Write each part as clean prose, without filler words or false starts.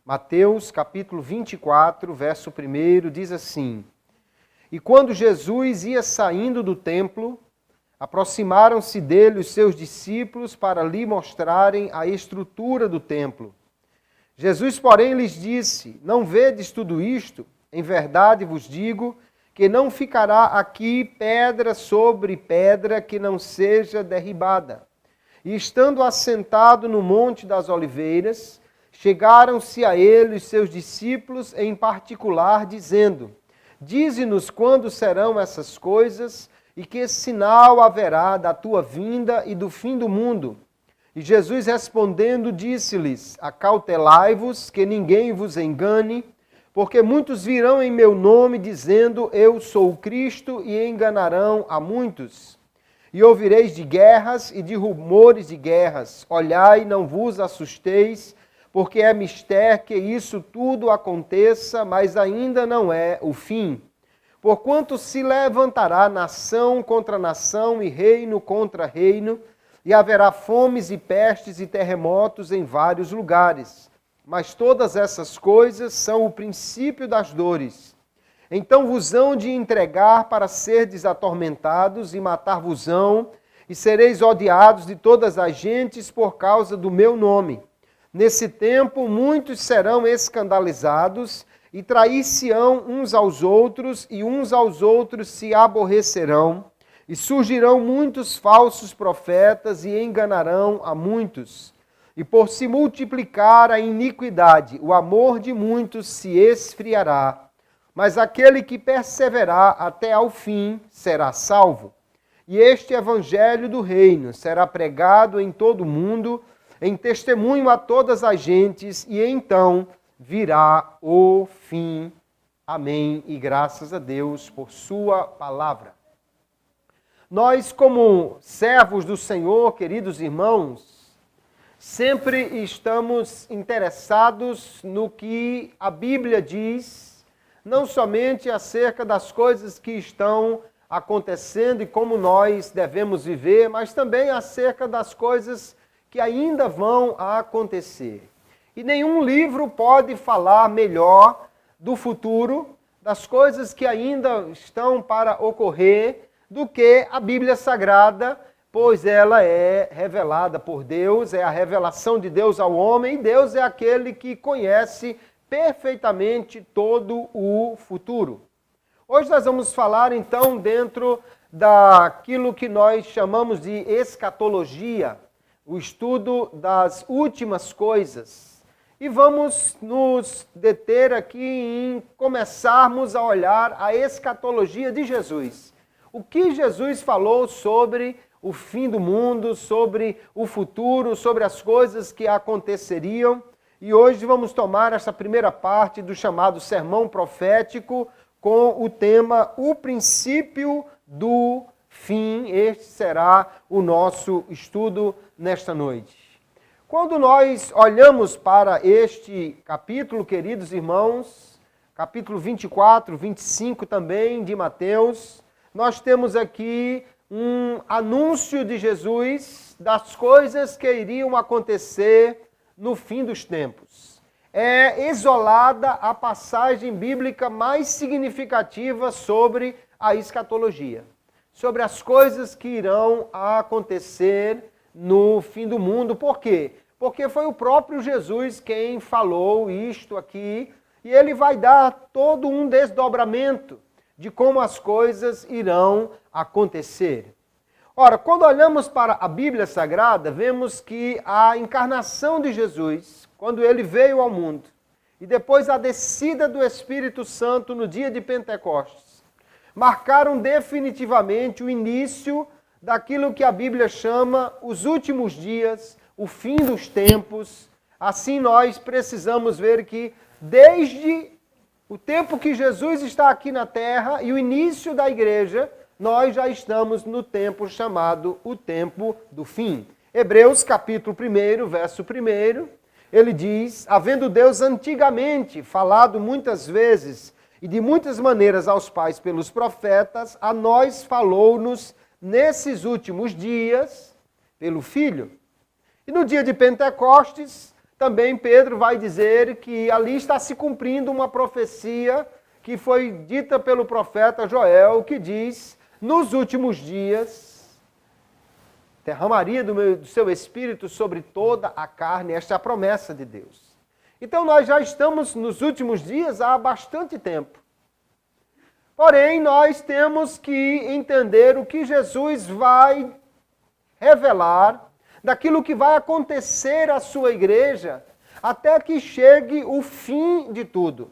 Mateus capítulo 24, verso 1, diz assim: E quando Jesus ia saindo do templo, aproximaram-se dele os seus discípulos para lhe mostrarem a estrutura do templo. Jesus, porém, lhes disse: Não vedes tudo isto? Em verdade vos digo que não ficará aqui pedra sobre pedra que não seja derribada. E estando assentado no Monte das Oliveiras, chegaram-se a ele os seus discípulos em particular, dizendo: Dize-nos quando serão essas coisas e que sinal haverá da tua vinda e do fim do mundo. E Jesus respondendo disse-lhes: Acautelai-vos, que ninguém vos engane, porque muitos virão em meu nome dizendo: Eu sou o Cristo, e enganarão a muitos. E ouvireis de guerras e de rumores de guerras. Olhai, não vos assusteis, porque é mister que isso tudo aconteça, mas ainda não é o fim. Porquanto se levantará nação contra nação e reino contra reino, e haverá fomes e pestes e terremotos em vários lugares. Mas todas essas coisas são o princípio das dores. Então vos hão de entregar para serdes atormentados e matar-vos-ão, e sereis odiados de todas as gentes por causa do meu nome. Nesse tempo muitos serão escandalizados e trair-se-ão uns aos outros, e uns aos outros se aborrecerão. E surgirão muitos falsos profetas e enganarão a muitos. E por se multiplicar a iniquidade, o amor de muitos se esfriará. Mas aquele que perseverar até ao fim será salvo. E este evangelho do reino será pregado em todo o mundo, em testemunho a todas as gentes, e então virá o fim. Amém. E graças a Deus por sua palavra. Nós, como servos do Senhor, queridos irmãos, sempre estamos interessados no que a Bíblia diz, não somente acerca das coisas que estão acontecendo e como nós devemos viver, mas também acerca das coisas que ainda vão acontecer. E nenhum livro pode falar melhor do futuro, das coisas que ainda estão para ocorrer, do que a Bíblia Sagrada, pois ela é revelada por Deus, é a revelação de Deus ao homem, e Deus é aquele que conhece perfeitamente todo o futuro. Hoje nós vamos falar então dentro daquilo que nós chamamos de escatologia, o estudo das últimas coisas. E vamos nos deter aqui em começarmos a olhar a escatologia de Jesus. O que Jesus falou sobre o fim do mundo, sobre o futuro, sobre as coisas que aconteceriam. E hoje vamos tomar essa primeira parte do chamado Sermão Profético com o tema O Princípio do Fim. Este será o nosso estudo nesta noite. Quando nós olhamos para este capítulo, queridos irmãos, capítulo 24, 25 também de Mateus, nós temos aqui um anúncio de Jesus das coisas que iriam acontecer no fim dos tempos. É isolada a passagem bíblica mais significativa sobre a escatologia, sobre as coisas que irão acontecer no fim do mundo. Por quê? Porque foi o próprio Jesus quem falou isto aqui, e ele vai dar todo um desdobramento de como as coisas irão acontecer. Ora, quando olhamos para a Bíblia Sagrada, vemos que a encarnação de Jesus, quando ele veio ao mundo, e depois a descida do Espírito Santo no dia de Pentecostes, marcaram definitivamente o início daquilo que a Bíblia chama os últimos dias, o fim dos tempos. Assim nós precisamos ver que desde o tempo que Jesus está aqui na terra e o início da igreja, nós já estamos no tempo chamado o tempo do fim. Hebreus capítulo 1, verso 1, ele diz: havendo Deus antigamente falado muitas vezes e de muitas maneiras aos pais pelos profetas, a nós falou-nos nesses últimos dias pelo Filho. E no dia de Pentecostes, também Pedro vai dizer que ali está se cumprindo uma profecia que foi dita pelo profeta Joel, que diz, nos últimos dias, derramaria do seu Espírito sobre toda a carne. Esta é a promessa de Deus. Então nós já estamos nos últimos dias há bastante tempo. Porém, nós temos que entender o que Jesus vai revelar daquilo que vai acontecer à sua igreja até que chegue o fim de tudo.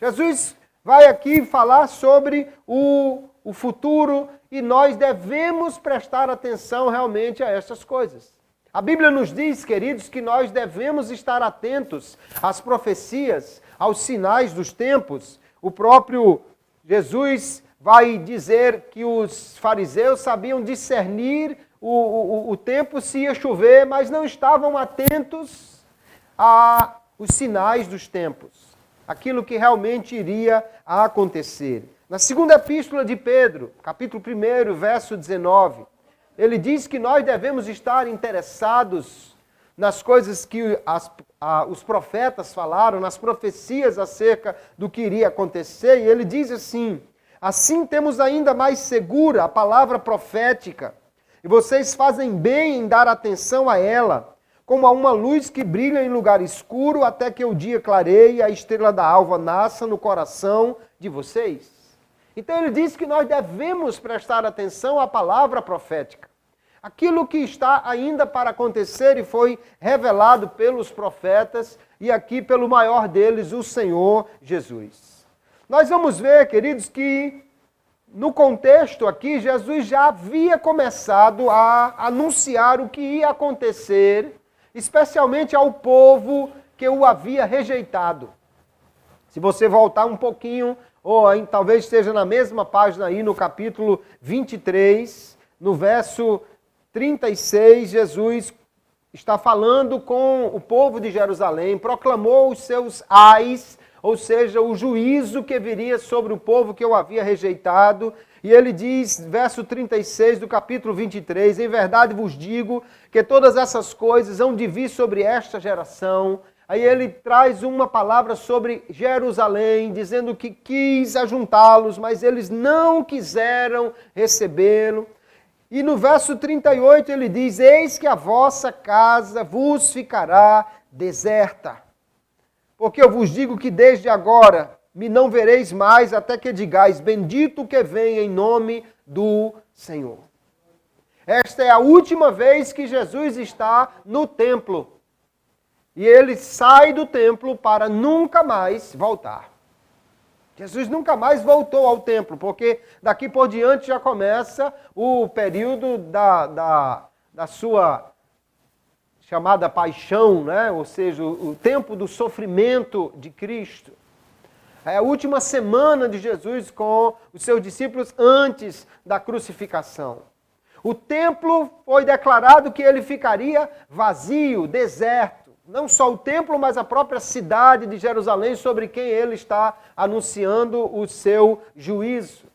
Jesus vai aqui falar sobre o futuro e nós devemos prestar atenção realmente a essas coisas. A Bíblia nos diz, queridos, que nós devemos estar atentos às profecias, aos sinais dos tempos. O próprio Jesus vai dizer que os fariseus sabiam discernir o tempo se ia chover, mas não estavam atentos aos sinais dos tempos, aquilo que realmente iria acontecer. Na segunda epístola de Pedro, capítulo 1, verso 19, ele diz que nós devemos estar interessados nas coisas que os profetas falaram, nas profecias acerca do que iria acontecer, e ele diz assim, assim temos ainda mais segura a palavra profética, e vocês fazem bem em dar atenção a ela, como a uma luz que brilha em lugar escuro até que o dia clareie e a estrela da alva nasça no coração de vocês. Então ele diz que nós devemos prestar atenção à palavra profética. Aquilo que está ainda para acontecer e foi revelado pelos profetas e aqui pelo maior deles, o Senhor Jesus. Nós vamos ver, queridos, que no contexto aqui, Jesus já havia começado a anunciar o que ia acontecer, especialmente ao povo que o havia rejeitado. Se você voltar um pouquinho, ou talvez esteja na mesma página aí, no capítulo 23, no verso 36, Jesus está falando com o povo de Jerusalém, proclamou os seus ais, ou seja, o juízo que viria sobre o povo que o havia rejeitado. E ele diz, verso 36 do capítulo 23, em verdade vos digo que todas essas coisas hão de vir sobre esta geração. Aí ele traz uma palavra sobre Jerusalém, dizendo que quis ajuntá-los, mas eles não quiseram recebê-lo. E no verso 38 ele diz, eis que a vossa casa vos ficará deserta. Porque eu vos digo que desde agora me não vereis mais, até que digais, bendito o que vem em nome do Senhor. Esta é a última vez que Jesus está no templo. E ele sai do templo para nunca mais voltar. Jesus nunca mais voltou ao templo, porque daqui por diante já começa o período da sua chamada paixão, né? Ou seja, o tempo do sofrimento de Cristo. É a última semana de Jesus com os seus discípulos antes da crucificação. O templo foi declarado que ele ficaria vazio, deserto. Não só o templo, mas a própria cidade de Jerusalém, sobre quem ele está anunciando o seu juízo.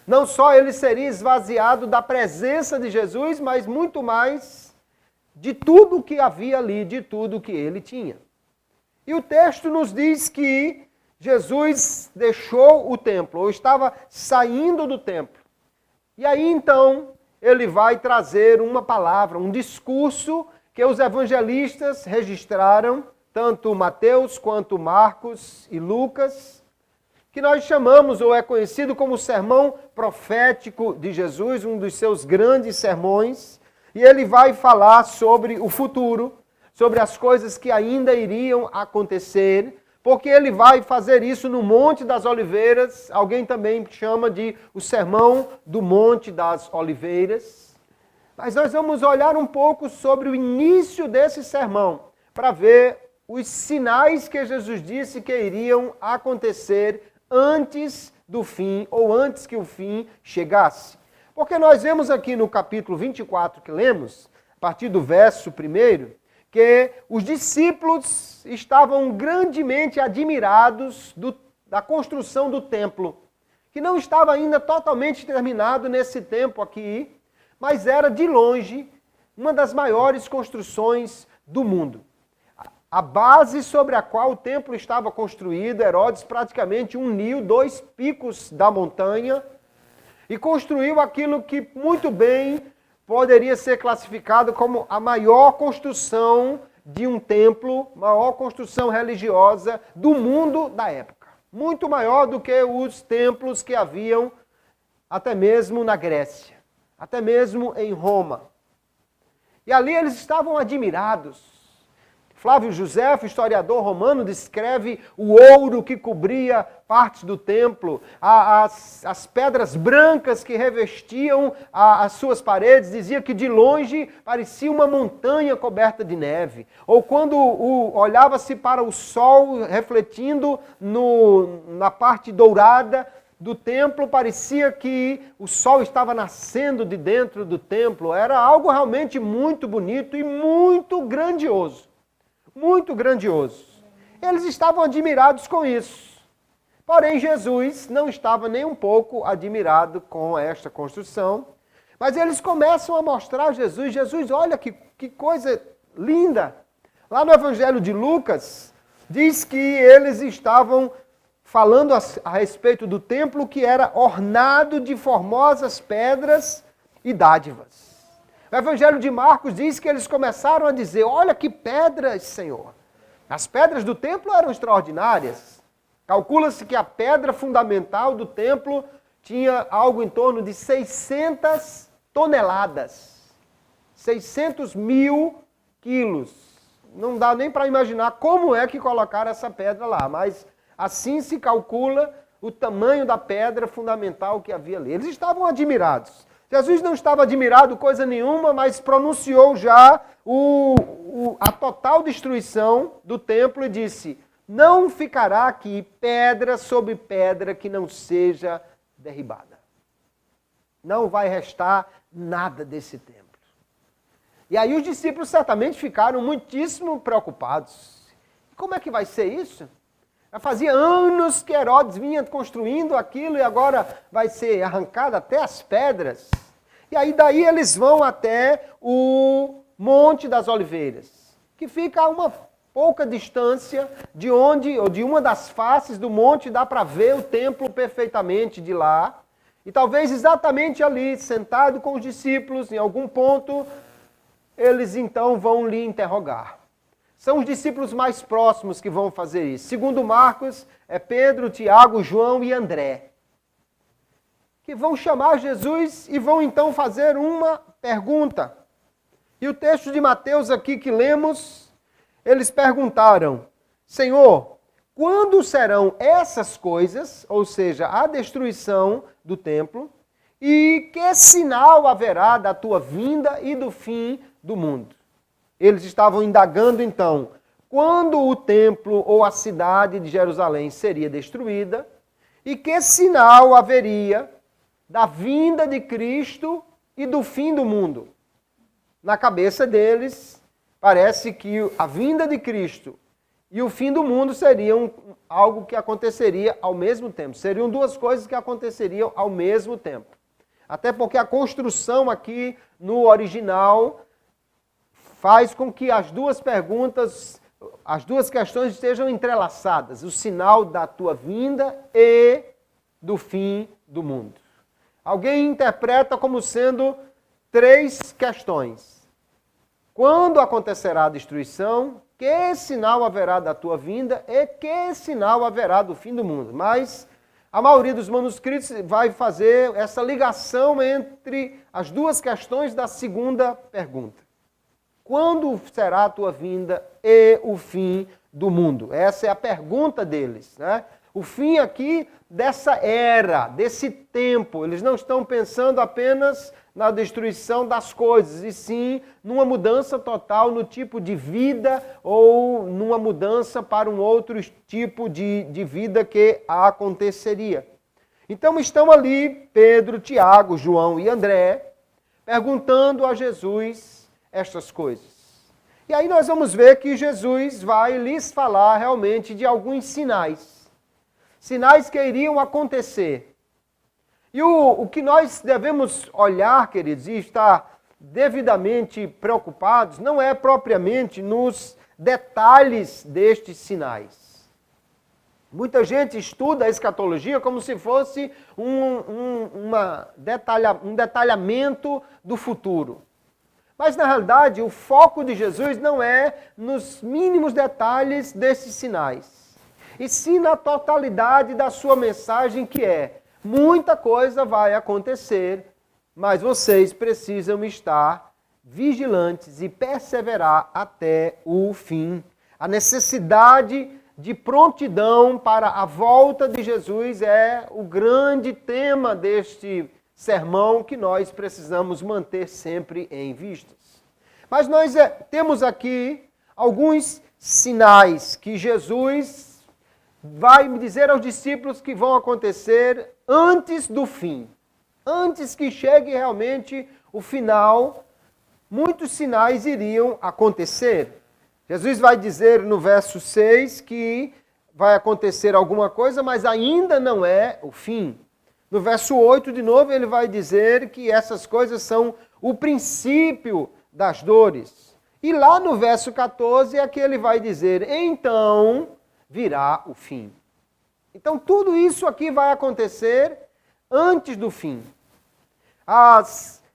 Não só ele seria esvaziado da presença de Jesus, mas muito mais de tudo que havia ali, de tudo que ele tinha. E o texto nos diz que Jesus deixou o templo, ou estava saindo do templo. E aí então ele vai trazer uma palavra, um discurso que os evangelistas registraram, tanto Mateus quanto Marcos e Lucas, que nós chamamos, ou é conhecido como o sermão profético de Jesus, um dos seus grandes sermões, e ele vai falar sobre o futuro, sobre as coisas que ainda iriam acontecer, porque ele vai fazer isso no Monte das Oliveiras, alguém também chama de o Sermão do Monte das Oliveiras. Mas nós vamos olhar um pouco sobre o início desse sermão, para ver os sinais que Jesus disse que iriam acontecer antes do fim, ou antes que o fim chegasse. Porque nós vemos aqui no capítulo 24 que lemos, a partir do verso 1, que os discípulos estavam grandemente admirados da construção do templo, que não estava ainda totalmente terminado nesse tempo aqui, mas era de longe uma das maiores construções do mundo. a base sobre a qual o templo estava construído. Herodes praticamente uniu 2 picos da montanha e construiu aquilo que muito bem poderia ser classificado como a maior construção de um templo, maior construção religiosa do mundo da época. Muito maior do que os templos que haviam até mesmo na Grécia, até mesmo em Roma. E ali eles estavam admirados. Flávio Joséfo, historiador romano, descreve o ouro que cobria partes do templo, as pedras brancas que revestiam as suas paredes, dizia que de longe parecia uma montanha coberta de neve. Ou quando olhava-se para o sol refletindo na parte dourada do templo, parecia que o sol estava nascendo de dentro do templo. Era algo realmente muito bonito e muito grandioso. Muito grandioso. Eles estavam admirados com isso. Porém, Jesus não estava nem um pouco admirado com esta construção. Mas eles começam a mostrar a Jesus. Jesus, olha que coisa linda. Lá no Evangelho de Lucas, diz que eles estavam falando a respeito do templo que era ornado de formosas pedras e dádivas. O Evangelho de Marcos diz que eles começaram a dizer, olha que pedras, Senhor. As pedras do templo eram extraordinárias. Calcula-se que a pedra fundamental do templo tinha algo em torno de 600 toneladas. 600 mil quilos. Não dá nem para imaginar como é que colocaram essa pedra lá, mas assim se calcula o tamanho da pedra fundamental que havia ali. Eles estavam admirados. Jesus não estava admirado coisa nenhuma, mas pronunciou já a total destruição do templo e disse, não ficará aqui pedra sobre pedra que não seja derribada. Não vai restar nada desse templo. E aí os discípulos certamente ficaram muitíssimo preocupados. Como é que vai ser isso? Já fazia anos que Herodes vinha construindo aquilo e agora vai ser arrancado até as pedras. E aí daí eles vão até o Monte das Oliveiras, que fica a uma pouca distância de onde, ou de uma das faces do monte, dá para ver o templo perfeitamente de lá. E talvez exatamente ali, sentado com os discípulos, em algum ponto, eles então vão lhe interrogar. São os discípulos mais próximos que vão fazer isso. Segundo Marcos, é Pedro, Tiago, João e André, que vão chamar Jesus e vão então fazer uma pergunta. E o texto de Mateus aqui que lemos, eles perguntaram, Senhor, quando serão essas coisas, ou seja, a destruição do templo, e que sinal haverá da tua vinda e do fim do mundo? Eles estavam indagando então, quando o templo ou a cidade de Jerusalém seria destruída, e que sinal haveria da vinda de Cristo e do fim do mundo. Na cabeça deles, parece que a vinda de Cristo e o fim do mundo seriam algo que aconteceria ao mesmo tempo. Seriam duas coisas que aconteceriam ao mesmo tempo. Até porque a construção aqui no original faz com que as duas perguntas, as duas questões estejam entrelaçadas. O sinal da tua vinda e do fim do mundo. Alguém interpreta como sendo três questões. Quando acontecerá a destruição? Que sinal haverá da tua vinda? E que sinal haverá do fim do mundo? Mas a maioria dos manuscritos vai fazer essa ligação entre as duas questões da segunda pergunta. Quando será a tua vinda e o fim do mundo? Essa é a pergunta deles, né? O fim aqui dessa era, desse tempo. Eles não estão pensando apenas na destruição das coisas, e sim numa mudança total no tipo de vida ou numa mudança para um outro tipo de vida que aconteceria. Então estão ali Pedro, Tiago, João e André perguntando a Jesus estas coisas. E aí nós vamos ver que Jesus vai lhes falar realmente de alguns sinais. Sinais que iriam acontecer. E o que nós devemos olhar, queridos, e estar devidamente preocupados, não é propriamente nos detalhes destes sinais. Muita gente estuda a escatologia como se fosse um detalhamento do futuro. Mas, na realidade, o foco de Jesus não é nos mínimos detalhes desses sinais, e sim na totalidade da sua mensagem, que é: muita coisa vai acontecer, mas vocês precisam estar vigilantes e perseverar até o fim. A necessidade de prontidão para a volta de Jesus é o grande tema deste sermão que nós precisamos manter sempre em vistas. Mas nós temos aqui alguns sinais que Jesus vai dizer aos discípulos que vão acontecer antes do fim. Antes que chegue realmente o final, muitos sinais iriam acontecer. Jesus vai dizer no verso 6 que vai acontecer alguma coisa, mas ainda não é o fim. No verso 8, de novo, ele vai dizer que essas coisas são o princípio das dores. E lá no verso 14 é que ele vai dizer: então virá o fim. Então tudo isso aqui vai acontecer antes do fim.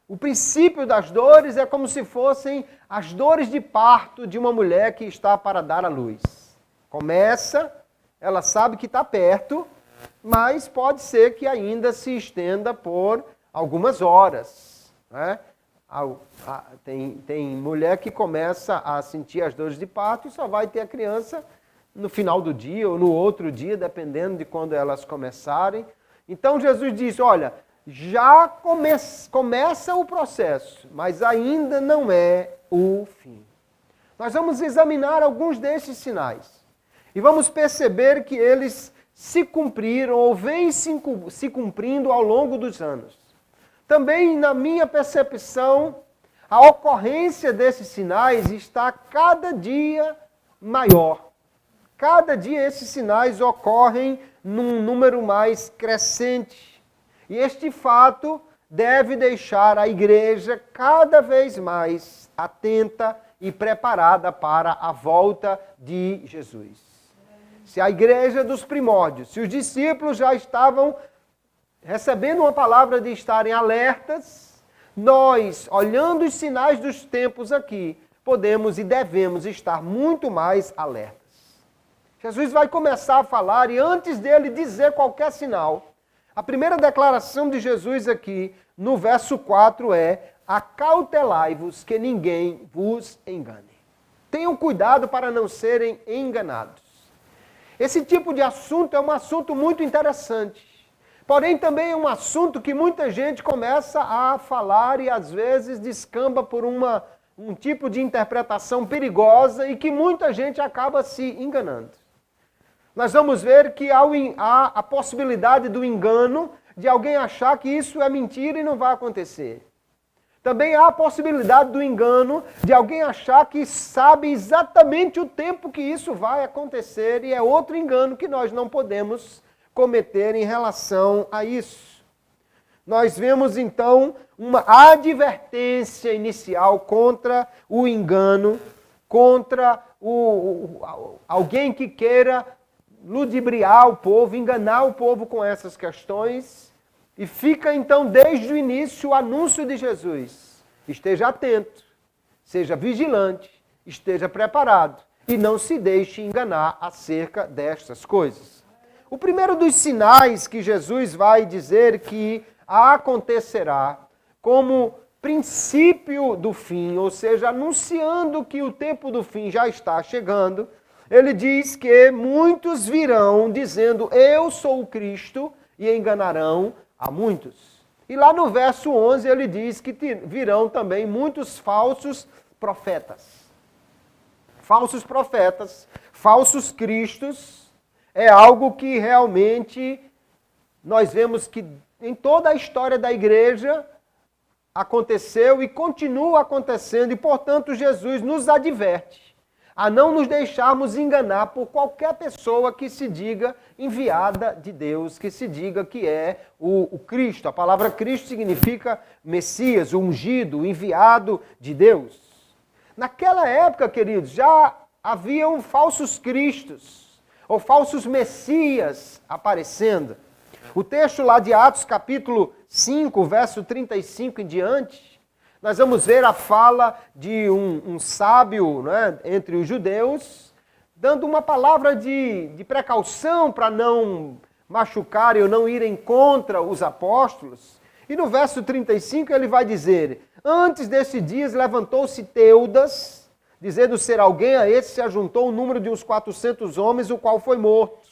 O princípio das dores é como se fossem as dores de parto de uma mulher que está para dar à luz. Começa, ela sabe que está perto, mas pode ser que ainda se estenda por algumas horas, né? Tem mulher que começa a sentir as dores de parto e só vai ter a criança no final do dia ou no outro dia, dependendo de quando elas começarem. Então Jesus diz: olha, já começa o processo, mas ainda não é o fim. Nós vamos examinar alguns desses sinais e vamos perceber que eles se cumpriram ou vêm se cumprindo ao longo dos anos. Também, na minha percepção, a ocorrência desses sinais está cada dia maior. Cada dia esses sinais ocorrem num número mais crescente. E este fato deve deixar a igreja cada vez mais atenta e preparada para a volta de Jesus. Se a igreja dos primórdios, se os discípulos já estavam recebendo uma palavra de estarem alertas, nós, olhando os sinais dos tempos aqui, podemos e devemos estar muito mais alertas. Jesus vai começar a falar, e antes dele dizer qualquer sinal, a primeira declaração de Jesus aqui, no verso 4, é: acautelai-vos que ninguém vos engane. Tenham cuidado para não serem enganados. Esse tipo de assunto é um assunto muito interessante. Porém, também é um assunto que muita gente começa a falar e às vezes descamba por um tipo de interpretação perigosa e que muita gente acaba se enganando. Nós vamos ver que há a possibilidade do engano, de alguém achar que isso é mentira e não vai acontecer. Também há a possibilidade do engano de alguém achar que sabe exatamente o tempo que isso vai acontecer, e é outro engano que nós não podemos cometer em relação a isso. Nós vemos então uma advertência inicial contra o engano, contra alguém que queira ludibriar o povo, enganar o povo com essas questões. E fica então desde o início o anúncio de Jesus: esteja atento, seja vigilante, esteja preparado e não se deixe enganar acerca destas coisas. O primeiro dos sinais que Jesus vai dizer que acontecerá como princípio do fim, ou seja, anunciando que o tempo do fim já está chegando, ele diz que muitos virão dizendo: eu sou o Cristo, e enganarão a muitos. E lá no verso 11 ele diz que virão também muitos falsos profetas. Falsos profetas, falsos cristos, é algo que realmente nós vemos que em toda a história da igreja aconteceu e continua acontecendo, e portanto Jesus nos adverte a não nos deixarmos enganar por qualquer pessoa que se diga enviada de Deus, que se diga que é o Cristo. A palavra Cristo significa Messias, o ungido, o enviado de Deus. Naquela época, queridos, já haviam falsos cristos, ou falsos messias aparecendo. O texto lá de Atos, capítulo 5, verso 35 em diante, nós vamos ver a fala de um sábio, né, entre os judeus, dando uma palavra de precaução para não machucarem ou não irem contra os apóstolos. E no verso 35 ele vai dizer: antes desses dias levantou-se Teudas, dizendo ser alguém, a esse se ajuntou o número de uns 400 homens, o qual foi morto.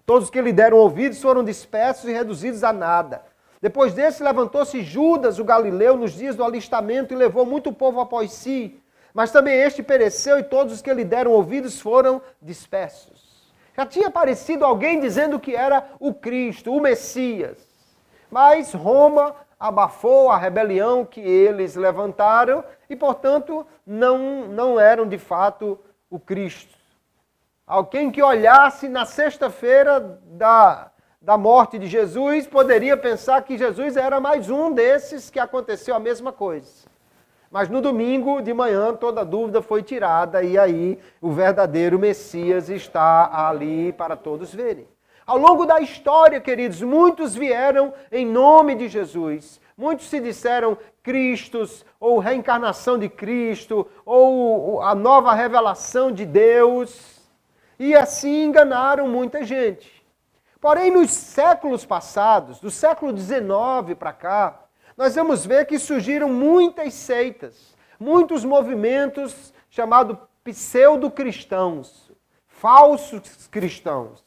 Todos os que lhe deram ouvidos foram dispersos e reduzidos a nada. Depois desse levantou-se Judas, o galileu, nos dias do alistamento e levou muito povo após si. Mas também este pereceu e todos os que lhe deram ouvidos foram dispersos. Já tinha aparecido alguém dizendo que era o Cristo, o Messias. Mas Roma abafou a rebelião que eles levantaram e, portanto, não eram de fato o Cristo. Alguém que olhasse na sexta-feira da morte de Jesus poderia pensar que Jesus era mais um desses que aconteceu a mesma coisa. Mas no domingo de manhã toda dúvida foi tirada e aí o verdadeiro Messias está ali para todos verem. Ao longo da história, queridos, muitos vieram em nome de Jesus. Muitos se disseram Cristos, ou reencarnação de Cristo, ou a nova revelação de Deus. E assim enganaram muita gente. Porém, nos séculos passados, do século XIX para cá, nós vamos ver que surgiram muitas seitas, muitos movimentos chamados pseudo-cristãos, falsos cristãos.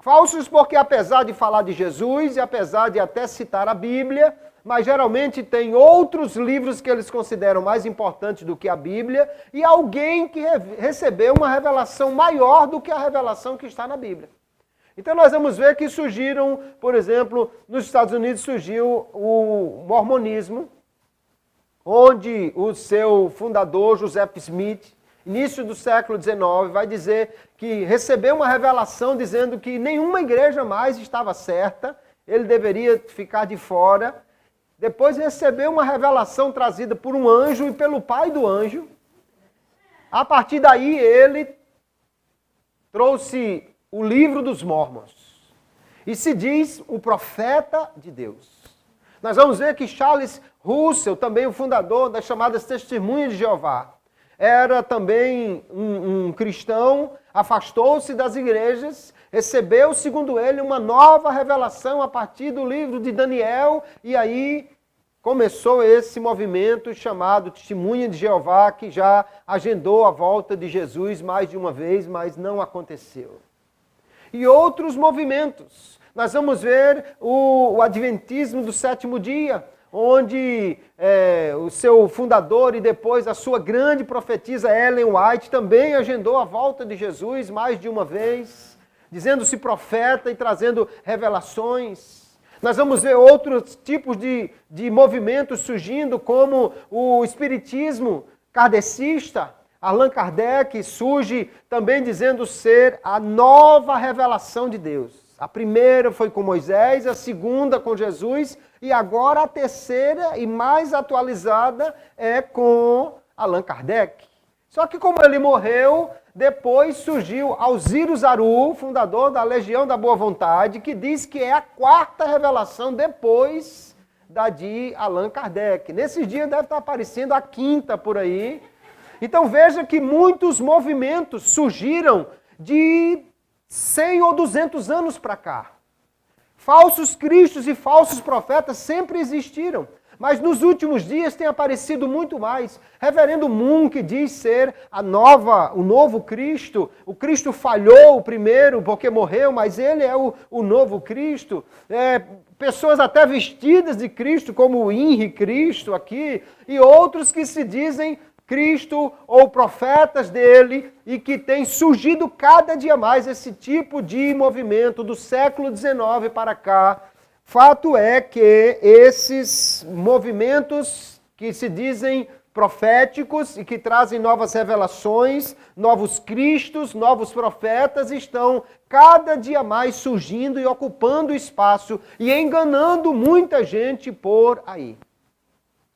Falsos porque, apesar de falar de Jesus e apesar de até citar a Bíblia, mas geralmente tem outros livros que eles consideram mais importantes do que a Bíblia e alguém que recebeu uma revelação maior do que a revelação que está na Bíblia. Então nós vamos ver que surgiram, por exemplo, nos Estados Unidos surgiu o mormonismo, onde o seu fundador, Joseph Smith, início do século XIX, vai dizer que recebeu uma revelação dizendo que nenhuma igreja mais estava certa, ele deveria ficar de fora. Depois recebeu uma revelação trazida por um anjo e pelo pai do anjo. A partir daí ele trouxe o livro dos Mormons. E se diz o profeta de Deus. Nós vamos ver que Charles Russell, também o fundador das chamadas Testemunhas de Jeová, era também um cristão, afastou-se das igrejas, recebeu, segundo ele, uma nova revelação a partir do livro de Daniel, e aí começou esse movimento chamado Testemunha de Jeová, que já agendou a volta de Jesus mais de uma vez, mas não aconteceu. E outros movimentos. Nós vamos ver o Adventismo do sétimo dia, onde o seu fundador e depois a sua grande profetisa Ellen White também agendou a volta de Jesus mais de uma vez, dizendo-se profeta e trazendo revelações. Nós vamos ver outros tipos de movimentos surgindo, como o espiritismo kardecista. Allan Kardec surge também dizendo ser a nova revelação de Deus. A primeira foi com Moisés, a segunda com Jesus e agora a terceira e mais atualizada é com Allan Kardec. Só que como ele morreu, depois surgiu Alcírio Zaru, fundador da Legião da Boa Vontade, que diz que é a quarta revelação depois da de Allan Kardec. Nesses dias deve estar aparecendo a quinta por aí. Então veja que muitos movimentos surgiram de 100 ou 200 anos para cá. Falsos cristos e falsos profetas sempre existiram, mas nos últimos dias tem aparecido muito mais. Reverendo Moon, que diz ser o novo Cristo, o Cristo falhou o primeiro porque morreu, mas ele é o novo Cristo. Pessoas até vestidas de Cristo, como o Henri Cristo aqui, e outros que se dizem Cristo ou profetas dele e que tem surgido cada dia mais esse tipo de movimento do século XIX para cá. Fato é que esses movimentos que se dizem proféticos e que trazem novas revelações, novos cristos, novos profetas, estão cada dia mais surgindo e ocupando espaço e enganando muita gente por aí.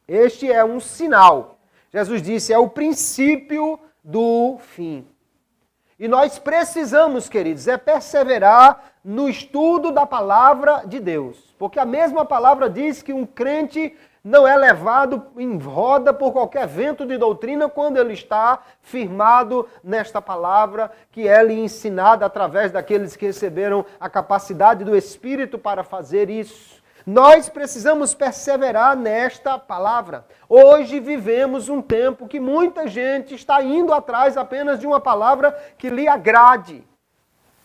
Este é um sinal. Jesus disse, é o princípio do fim. E nós precisamos, queridos, perseverar no estudo da palavra de Deus. Porque a mesma palavra diz que um crente não é levado em roda por qualquer vento de doutrina quando ele está firmado nesta palavra que é lhe ensinada através daqueles que receberam a capacidade do Espírito para fazer isso. Nós precisamos perseverar nesta palavra. Hoje vivemos um tempo que muita gente está indo atrás apenas de uma palavra que lhe agrade,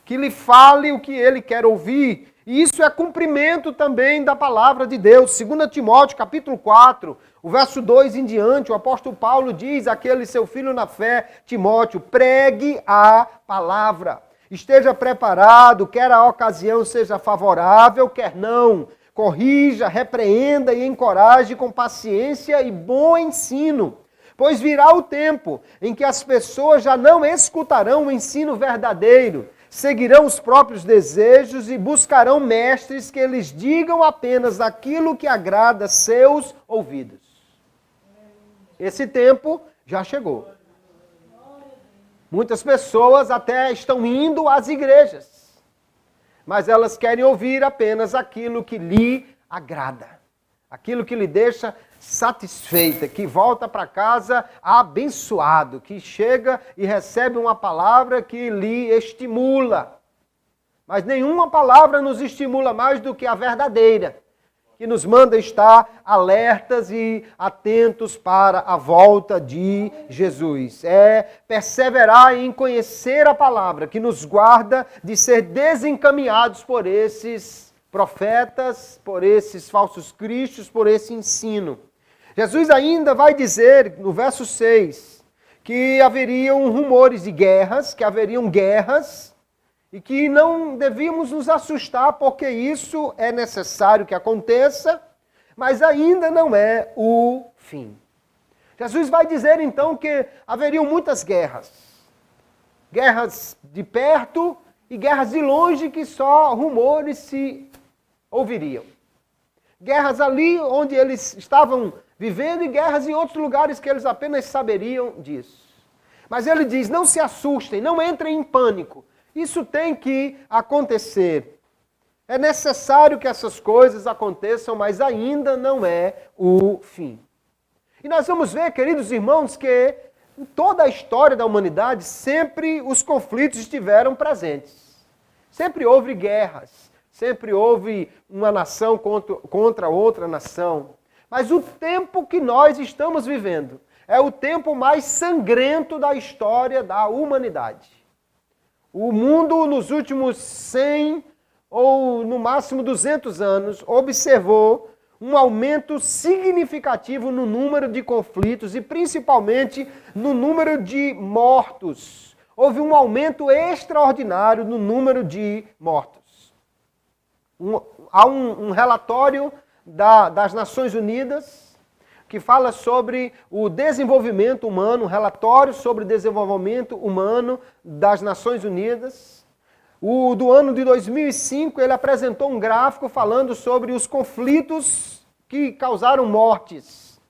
que lhe fale o que ele quer ouvir. E isso é cumprimento também da palavra de Deus. 2 Timóteo, capítulo 4, o verso 2 em diante, o apóstolo Paulo diz àquele seu filho na fé, Timóteo, pregue a palavra. Esteja preparado, quer a ocasião seja favorável, quer não. Corrija, repreenda e encoraje com paciência e bom ensino. Pois virá o tempo em que as pessoas já não escutarão o ensino verdadeiro, seguirão os próprios desejos e buscarão mestres que lhes digam apenas aquilo que agrada seus ouvidos. Esse tempo já chegou. Muitas pessoas até estão indo às igrejas, mas elas querem ouvir apenas aquilo que lhe agrada, aquilo que lhe deixa satisfeita, que volta para casa abençoado, que chega e recebe uma palavra que lhe estimula. Mas nenhuma palavra nos estimula mais do que a verdadeira, que nos manda estar alertas e atentos para a volta de Jesus. É perseverar em conhecer a palavra, que nos guarda de ser desencaminhados por esses profetas, por esses falsos cristos, por esse ensino. Jesus ainda vai dizer, no verso 6, que haveriam rumores de guerras, que haveriam guerras, e que não devíamos nos assustar, porque isso é necessário que aconteça, mas ainda não é o fim. Jesus vai dizer então que haveriam muitas guerras. Guerras de perto e guerras de longe que só rumores se ouviriam. Guerras ali onde eles estavam vivendo e guerras em outros lugares que eles apenas saberiam disso. Mas ele diz, não se assustem, não entrem em pânico. Isso tem que acontecer. É necessário que essas coisas aconteçam, mas ainda não é o fim. E nós vamos ver, queridos irmãos, que em toda a história da humanidade, sempre os conflitos estiveram presentes. Sempre houve guerras, sempre houve uma nação contra outra nação. Mas o tempo que nós estamos vivendo é o tempo mais sangrento da história da humanidade. O mundo, nos últimos 100 ou no máximo 200 anos, observou um aumento significativo no número de conflitos e principalmente no número de mortos. Houve um aumento extraordinário no número de mortos. Há um relatório das Nações Unidas que fala sobre o desenvolvimento humano, um relatório sobre o desenvolvimento humano das Nações Unidas. Do ano de 2005, ele apresentou um gráfico falando sobre os conflitos que causaram mortes.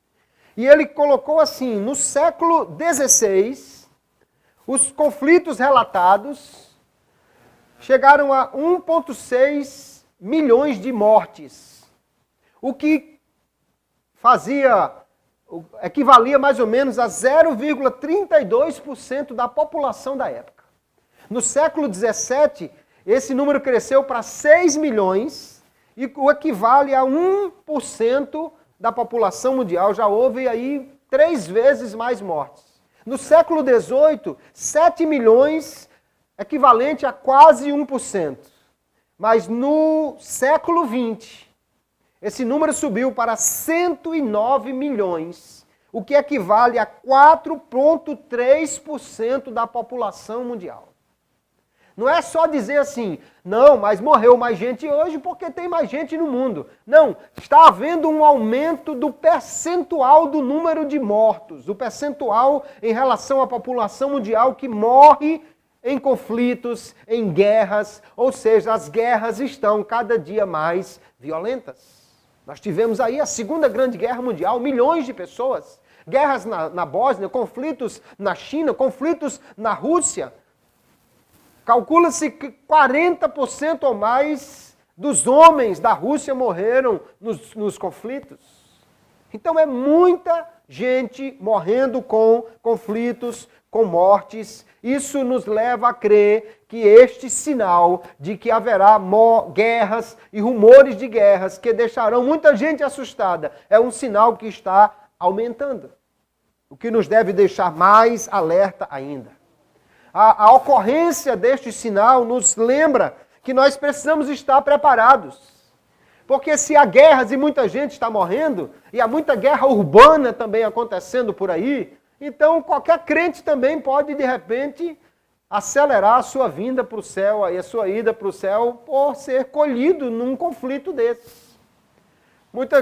E ele colocou assim, no século XVI, os conflitos relatados chegaram a 1,6 milhões de mortes, o que equivalia mais ou menos a 0,32% da população da época. No século XVII, esse número cresceu para 6 milhões e o equivale a 1% da população mundial. Já houve aí 3 vezes mais mortes. No século XVIII, 7 milhões, equivalente a quase 1%. Mas no século XX, esse número subiu para 109 milhões, o que equivale a 4,3% da população mundial. Não é só dizer assim, não, mas morreu mais gente hoje porque tem mais gente no mundo. Não, está havendo um aumento do percentual do número de mortos, do percentual em relação à população mundial que morre em conflitos, em guerras, ou seja, as guerras estão cada dia mais violentas. Nós tivemos aí a Segunda Grande Guerra Mundial, milhões de pessoas guerras na Bósnia, conflitos na China, conflitos na Rússia. Calcula-se que 40% ou mais dos homens da Rússia morreram nos conflitos. Então é muita gente morrendo com conflitos, com mortes. Isso nos leva a crer que este sinal de que haverá guerras e rumores de guerras que deixarão muita gente assustada é um sinal que está aumentando. O que nos deve deixar mais alerta ainda. A ocorrência deste sinal nos lembra que nós precisamos estar preparados. Porque se há guerras e muita gente está morrendo, e há muita guerra urbana também acontecendo por aí, então qualquer crente também pode, de repente, acelerar a sua vinda para o céu e a sua ida para o céu por ser colhido num conflito desses.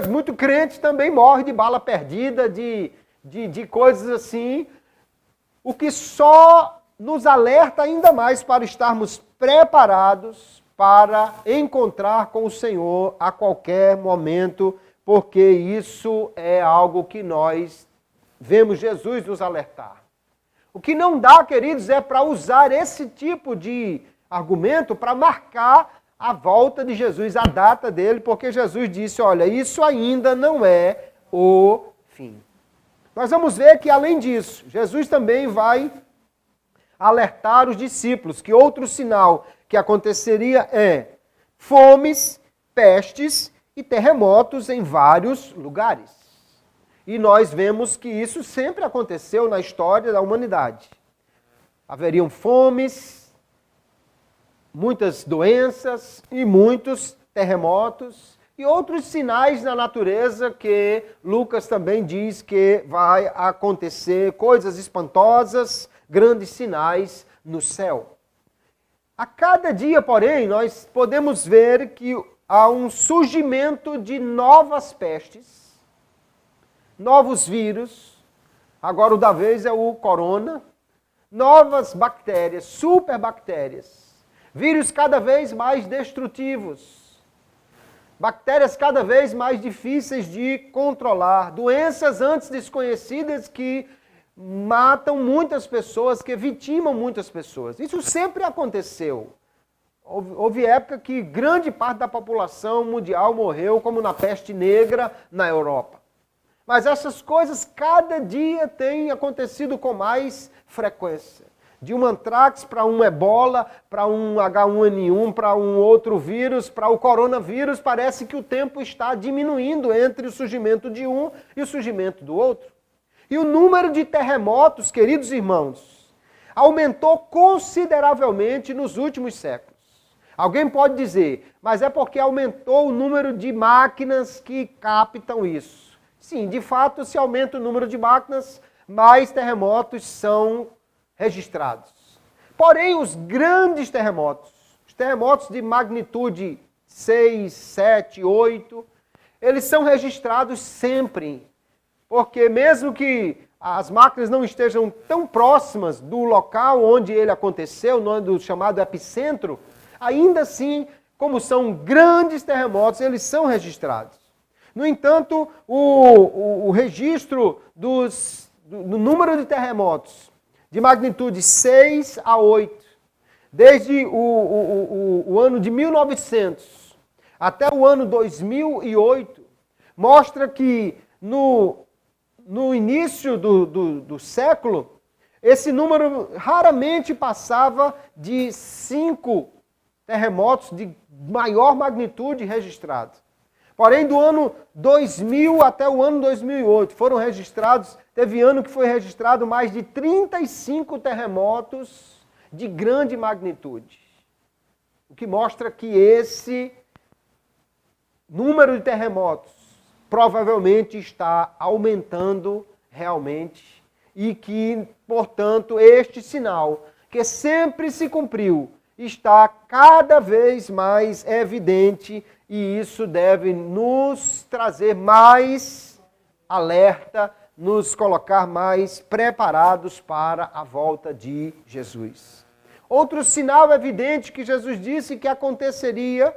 Muito crente também morre de bala perdida, de coisas assim, o que só nos alerta ainda mais para estarmos preparados para encontrar com o Senhor a qualquer momento, porque isso é algo que nós vemos Jesus nos alertar. O que não dá, queridos, é para usar esse tipo de argumento para marcar a volta de Jesus, a data dele, porque Jesus disse, olha, isso ainda não é o fim. Nós vamos ver que, além disso, Jesus também vai alertar os discípulos que outro sinal que aconteceria é fomes, pestes e terremotos em vários lugares. E nós vemos que isso sempre aconteceu na história da humanidade. Haveriam fomes, muitas doenças e muitos terremotos e outros sinais na natureza que Lucas também diz que vai acontecer, coisas espantosas, grandes sinais no céu. A cada dia, porém, nós podemos ver que há um surgimento de novas pestes, novos vírus, agora o da vez é o corona, novas bactérias, superbactérias, vírus cada vez mais destrutivos, bactérias cada vez mais difíceis de controlar, doenças antes desconhecidas que matam muitas pessoas, que vitimam muitas pessoas. Isso sempre aconteceu. Houve época que grande parte da população mundial morreu, como na peste negra na Europa. Mas essas coisas cada dia têm acontecido com mais frequência. De um antrax para um ebola, para um H1N1, para um outro vírus, para o coronavírus, parece que o tempo está diminuindo entre o surgimento de um e o surgimento do outro. E o número de terremotos, queridos irmãos, aumentou consideravelmente nos últimos séculos. Alguém pode dizer, mas é porque aumentou o número de máquinas que captam isso. Sim, de fato, se aumenta o número de máquinas, mais terremotos são registrados. Porém, os grandes terremotos, os terremotos de magnitude 6, 7, 8, eles são registrados sempre. Porque mesmo que as máquinas não estejam tão próximas do local onde ele aconteceu, do chamado epicentro, ainda assim, como são grandes terremotos, eles são registrados. No entanto, o registro do número de terremotos de magnitude 6 a 8, desde o ano de 1900 até o ano 2008, mostra que no início do século, esse número raramente passava de 5 terremotos de maior magnitude registrados. Porém, do ano 2000 até o ano 2008, teve ano que foi registrado mais de 35 terremotos de grande magnitude. O que mostra que esse número de terremotos provavelmente está aumentando realmente e que, portanto, este sinal, que sempre se cumpriu, está cada vez mais evidente e isso deve nos trazer mais alerta, nos colocar mais preparados para a volta de Jesus. Outro sinal evidente que Jesus disse que aconteceria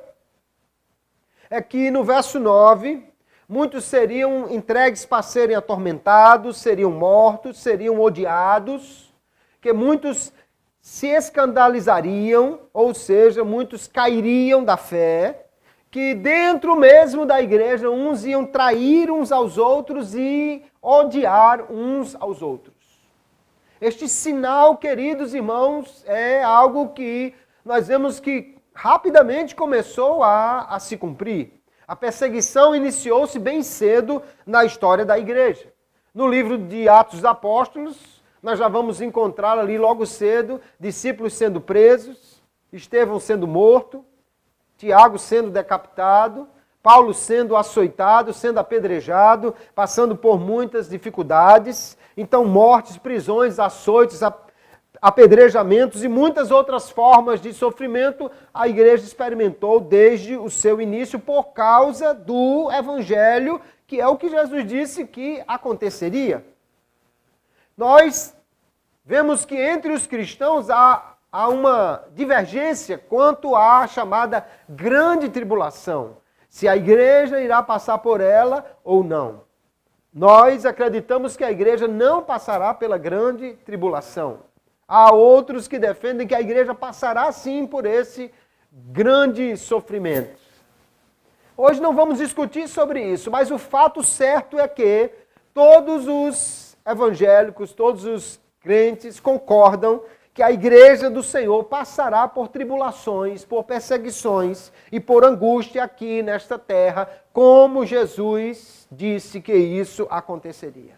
é que no verso 9... muitos seriam entregues para serem atormentados, seriam mortos, seriam odiados, que muitos se escandalizariam, ou seja, muitos cairiam da fé, que dentro mesmo da igreja uns iam trair uns aos outros e odiar uns aos outros. Este sinal, queridos irmãos, é algo que nós vemos que rapidamente começou a se cumprir. A perseguição iniciou-se bem cedo na história da igreja. No livro de Atos dos Apóstolos, nós já vamos encontrar ali logo cedo discípulos sendo presos, Estevão sendo morto, Tiago sendo decapitado, Paulo sendo açoitado, sendo apedrejado, passando por muitas dificuldades. Então, mortes, prisões, açoites, apedrejamentos e muitas outras formas de sofrimento a igreja experimentou desde o seu início por causa do evangelho, que é o que Jesus disse que aconteceria. Nós vemos que entre os cristãos há uma divergência quanto à chamada grande tribulação, se a igreja irá passar por ela ou não. Nós acreditamos que a igreja não passará pela grande tribulação. Há outros que defendem que a igreja passará sim por esse grande sofrimento. Hoje não vamos discutir sobre isso, mas o fato certo é que todos os evangélicos, todos os crentes concordam que a igreja do Senhor passará por tribulações, por perseguições e por angústia aqui nesta terra, como Jesus disse que isso aconteceria.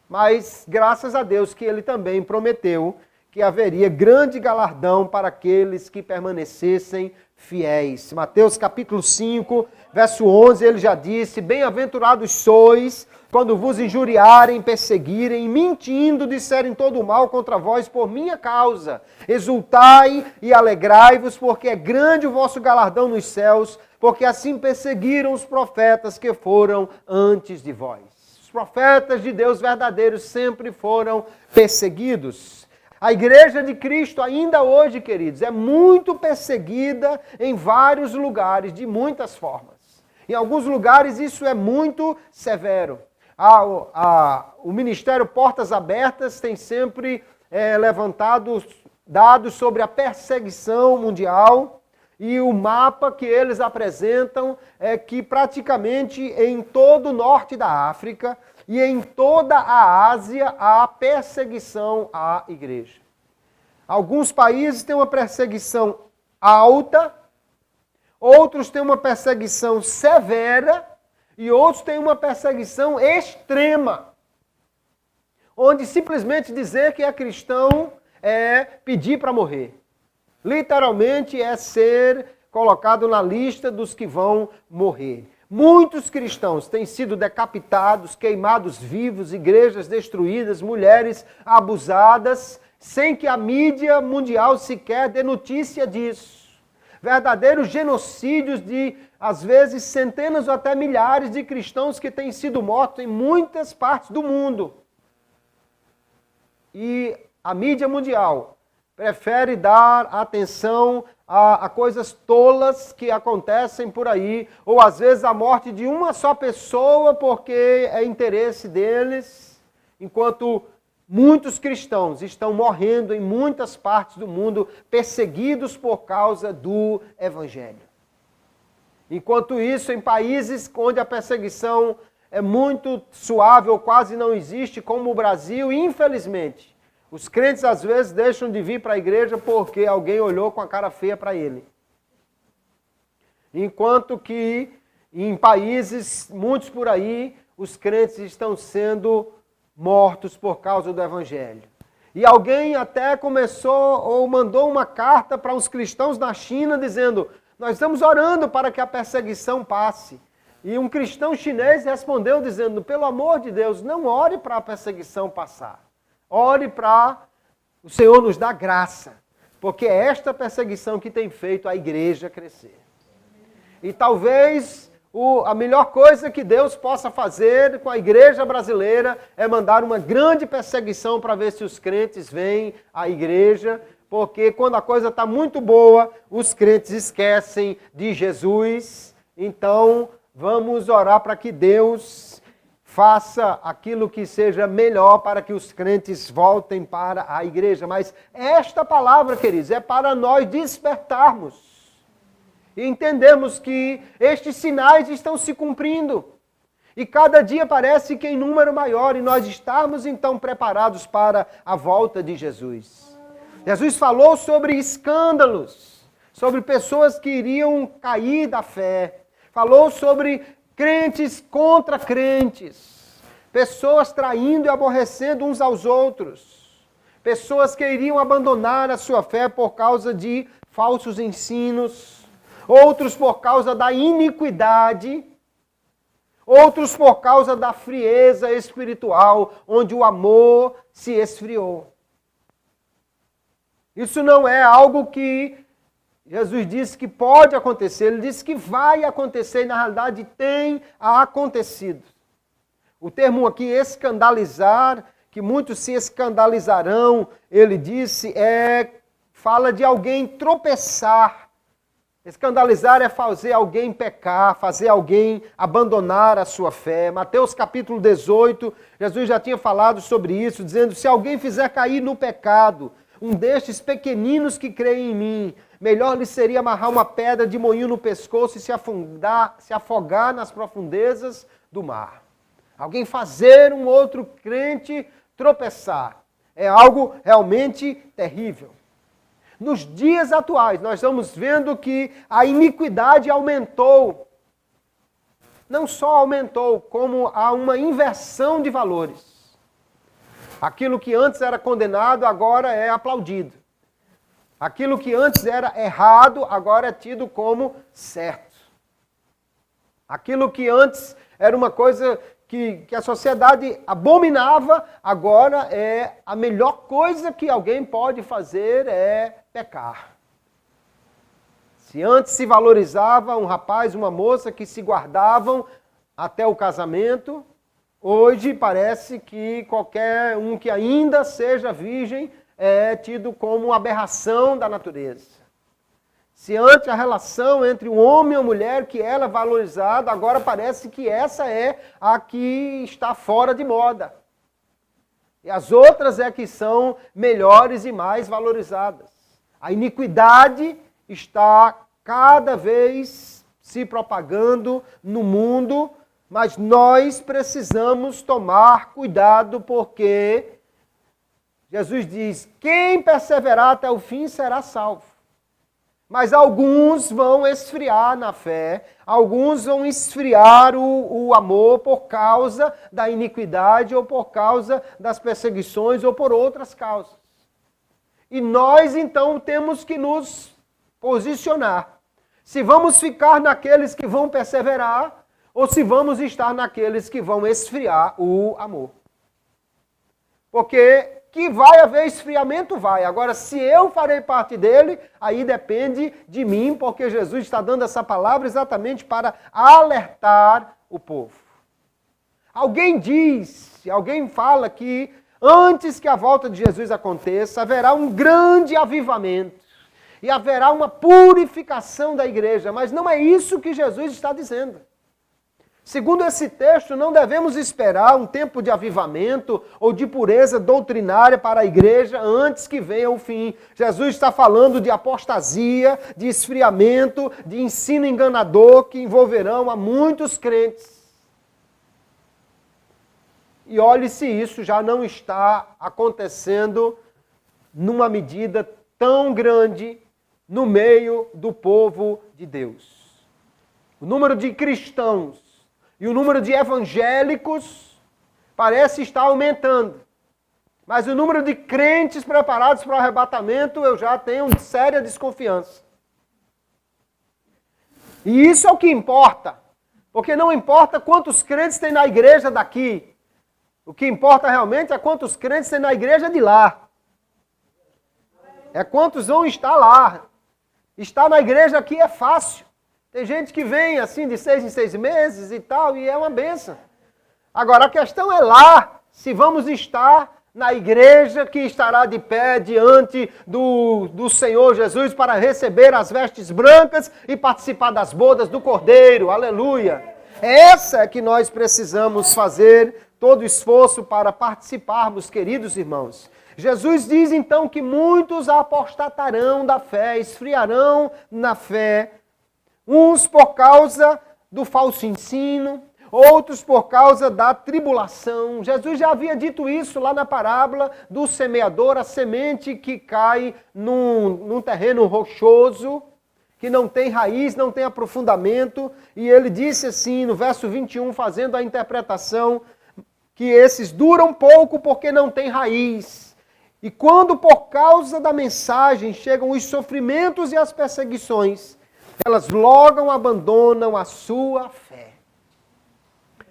Mas graças a Deus que ele também prometeu que haveria grande galardão para aqueles que permanecessem fiéis. Mateus capítulo 5, verso 11, ele já disse: bem-aventurados sois quando vos injuriarem, perseguirem, mentindo, disserem todo o mal contra vós por minha causa. Exultai e alegrai-vos, porque é grande o vosso galardão nos céus, porque assim perseguiram os profetas que foram antes de vós. Os profetas de Deus verdadeiros sempre foram perseguidos. A igreja de Cristo ainda hoje, queridos, é muito perseguida em vários lugares, de muitas formas. Em alguns lugares isso é muito severo. O Ministério Portas Abertas tem sempre levantado dados sobre a perseguição mundial, e o mapa que eles apresentam é que praticamente em todo o norte da África e em toda a Ásia há perseguição à igreja. Alguns países têm uma perseguição alta, outros têm uma perseguição severa e outros têm uma perseguição extrema, onde simplesmente dizer que é cristão é pedir para morrer. Literalmente é ser colocado na lista dos que vão morrer. Muitos cristãos têm sido decapitados, queimados vivos, igrejas destruídas, mulheres abusadas, sem que a mídia mundial sequer dê notícia disso. Verdadeiros genocídios de, às vezes, centenas ou até milhares de cristãos que têm sido mortos em muitas partes do mundo. E a mídia mundial prefere dar atenção a coisas tolas que acontecem por aí, ou às vezes a morte de uma só pessoa porque é interesse deles, enquanto muitos cristãos estão morrendo em muitas partes do mundo, perseguidos por causa do Evangelho. Enquanto isso, em países onde a perseguição é muito suave ou quase não existe, como o Brasil, infelizmente, os crentes às vezes deixam de vir para a igreja porque alguém olhou com a cara feia para ele. Enquanto que em países, muitos por aí, os crentes estão sendo mortos por causa do Evangelho. E alguém até começou ou mandou uma carta para os cristãos na China dizendo: nós estamos orando para que a perseguição passe. E um cristão chinês respondeu dizendo: pelo amor de Deus, não ore para a perseguição passar. Ore para o Senhor nos dar graça, porque é esta perseguição que tem feito a igreja crescer. E talvez a melhor coisa que Deus possa fazer com a igreja brasileira é mandar uma grande perseguição para ver se os crentes vêm à igreja, porque quando a coisa está muito boa, os crentes esquecem de Jesus. Então, vamos orar para que Deus faça aquilo que seja melhor para que os crentes voltem para a igreja. Mas esta palavra, queridos, é para nós despertarmos e entendermos que estes sinais estão se cumprindo. E cada dia parece que em número maior, e nós estarmos então preparados para a volta de Jesus. Jesus falou sobre escândalos, sobre pessoas que iriam cair da fé. Falou sobre crentes contra crentes, pessoas traindo e aborrecendo uns aos outros, pessoas que iriam abandonar a sua fé por causa de falsos ensinos, outros por causa da iniquidade, outros por causa da frieza espiritual, onde o amor se esfriou. Isso não é algo que Jesus disse que pode acontecer, ele disse que vai acontecer e na realidade tem acontecido. O termo aqui escandalizar, que muitos se escandalizarão, ele disse, fala de alguém tropeçar. Escandalizar é fazer alguém pecar, fazer alguém abandonar a sua fé. Mateus capítulo 18, Jesus já tinha falado sobre isso, dizendo, se alguém fizer cair no pecado, um destes pequeninos que creem em mim, melhor lhe seria amarrar uma pedra de moinho no pescoço e se afogar nas profundezas do mar. Alguém fazer um outro crente tropeçar é algo realmente terrível. Nos dias atuais, nós estamos vendo que a iniquidade aumentou. Não só aumentou, como há uma inversão de valores. Aquilo que antes era condenado, agora é aplaudido. Aquilo que antes era errado, agora é tido como certo. Aquilo que antes era uma coisa que a sociedade abominava, agora é a melhor coisa que alguém pode fazer é pecar. Se antes se valorizava um rapaz, uma moça que se guardavam até o casamento, hoje parece que qualquer um que ainda seja virgem é tido como uma aberração da natureza. Se antes a relação entre um homem e uma mulher que era valorizada, agora parece que essa é a que está fora de moda. E as outras é que são melhores e mais valorizadas. A iniquidade está cada vez se propagando no mundo, mas nós precisamos tomar cuidado porque Jesus diz, quem perseverar até o fim será salvo. Mas alguns vão esfriar na fé, alguns vão esfriar o amor por causa da iniquidade ou por causa das perseguições ou por outras causas. E nós então temos que nos posicionar. Se vamos ficar naqueles que vão perseverar ou se vamos estar naqueles que vão esfriar o amor. Porque que vai haver esfriamento, vai. Agora, se eu farei parte dele, aí depende de mim, porque Jesus está dando essa palavra exatamente para alertar o povo. Alguém fala que antes que a volta de Jesus aconteça, haverá um grande avivamento e haverá uma purificação da igreja, mas não é isso que Jesus está dizendo. Segundo esse texto, não devemos esperar um tempo de avivamento ou de pureza doutrinária para a igreja antes que venha o fim. Jesus está falando de apostasia, de esfriamento, de ensino enganador que envolverão a muitos crentes. E olhe se isso já não está acontecendo numa medida tão grande no meio do povo de Deus. O número de cristãos e o número de evangélicos parece estar aumentando. Mas o número de crentes preparados para o arrebatamento eu já tenho séria desconfiança. E isso é o que importa. Porque não importa quantos crentes tem na igreja daqui. O que importa realmente é quantos crentes tem na igreja de lá. É quantos vão estar lá. Estar na igreja aqui é fácil. Tem gente que vem assim de 6 em 6 meses e tal, e é uma bênção. Agora, a questão é lá, se vamos estar na igreja que estará de pé diante do Senhor Jesus para receber as vestes brancas e participar das bodas do Cordeiro. Aleluia! Essa é que nós precisamos fazer todo esforço para participarmos, queridos irmãos. Jesus diz então que muitos apostatarão da fé, esfriarão na fé, uns por causa do falso ensino, outros por causa da tribulação. Jesus já havia dito isso lá na parábola do semeador, a semente que cai num terreno rochoso, que não tem raiz, não tem aprofundamento. E ele disse assim, no verso 21, fazendo a interpretação, que esses duram pouco porque não têm raiz. E quando por causa da mensagem chegam os sofrimentos e as perseguições, elas logo abandonam a sua fé.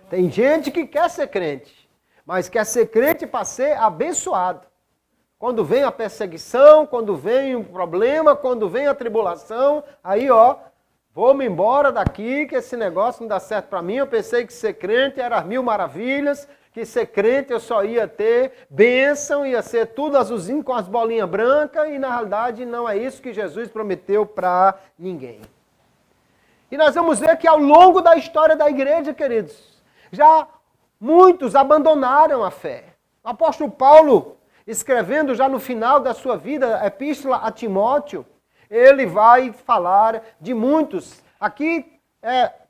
Tem gente que quer ser crente, mas quer ser crente para ser abençoado. Quando vem a perseguição, quando vem o problema, quando vem a tribulação, aí vou-me embora daqui, que esse negócio não dá certo para mim. Eu pensei que ser crente era 1000 maravilhas, que ser crente eu só ia ter bênção, ia ser tudo azulzinho com as bolinhas brancas, e na realidade não é isso que Jesus prometeu para ninguém. E nós vamos ver que ao longo da história da igreja, queridos, já muitos abandonaram a fé. O apóstolo Paulo, escrevendo já no final da sua vida, a epístola a Timóteo, ele vai falar de muitos. Aqui,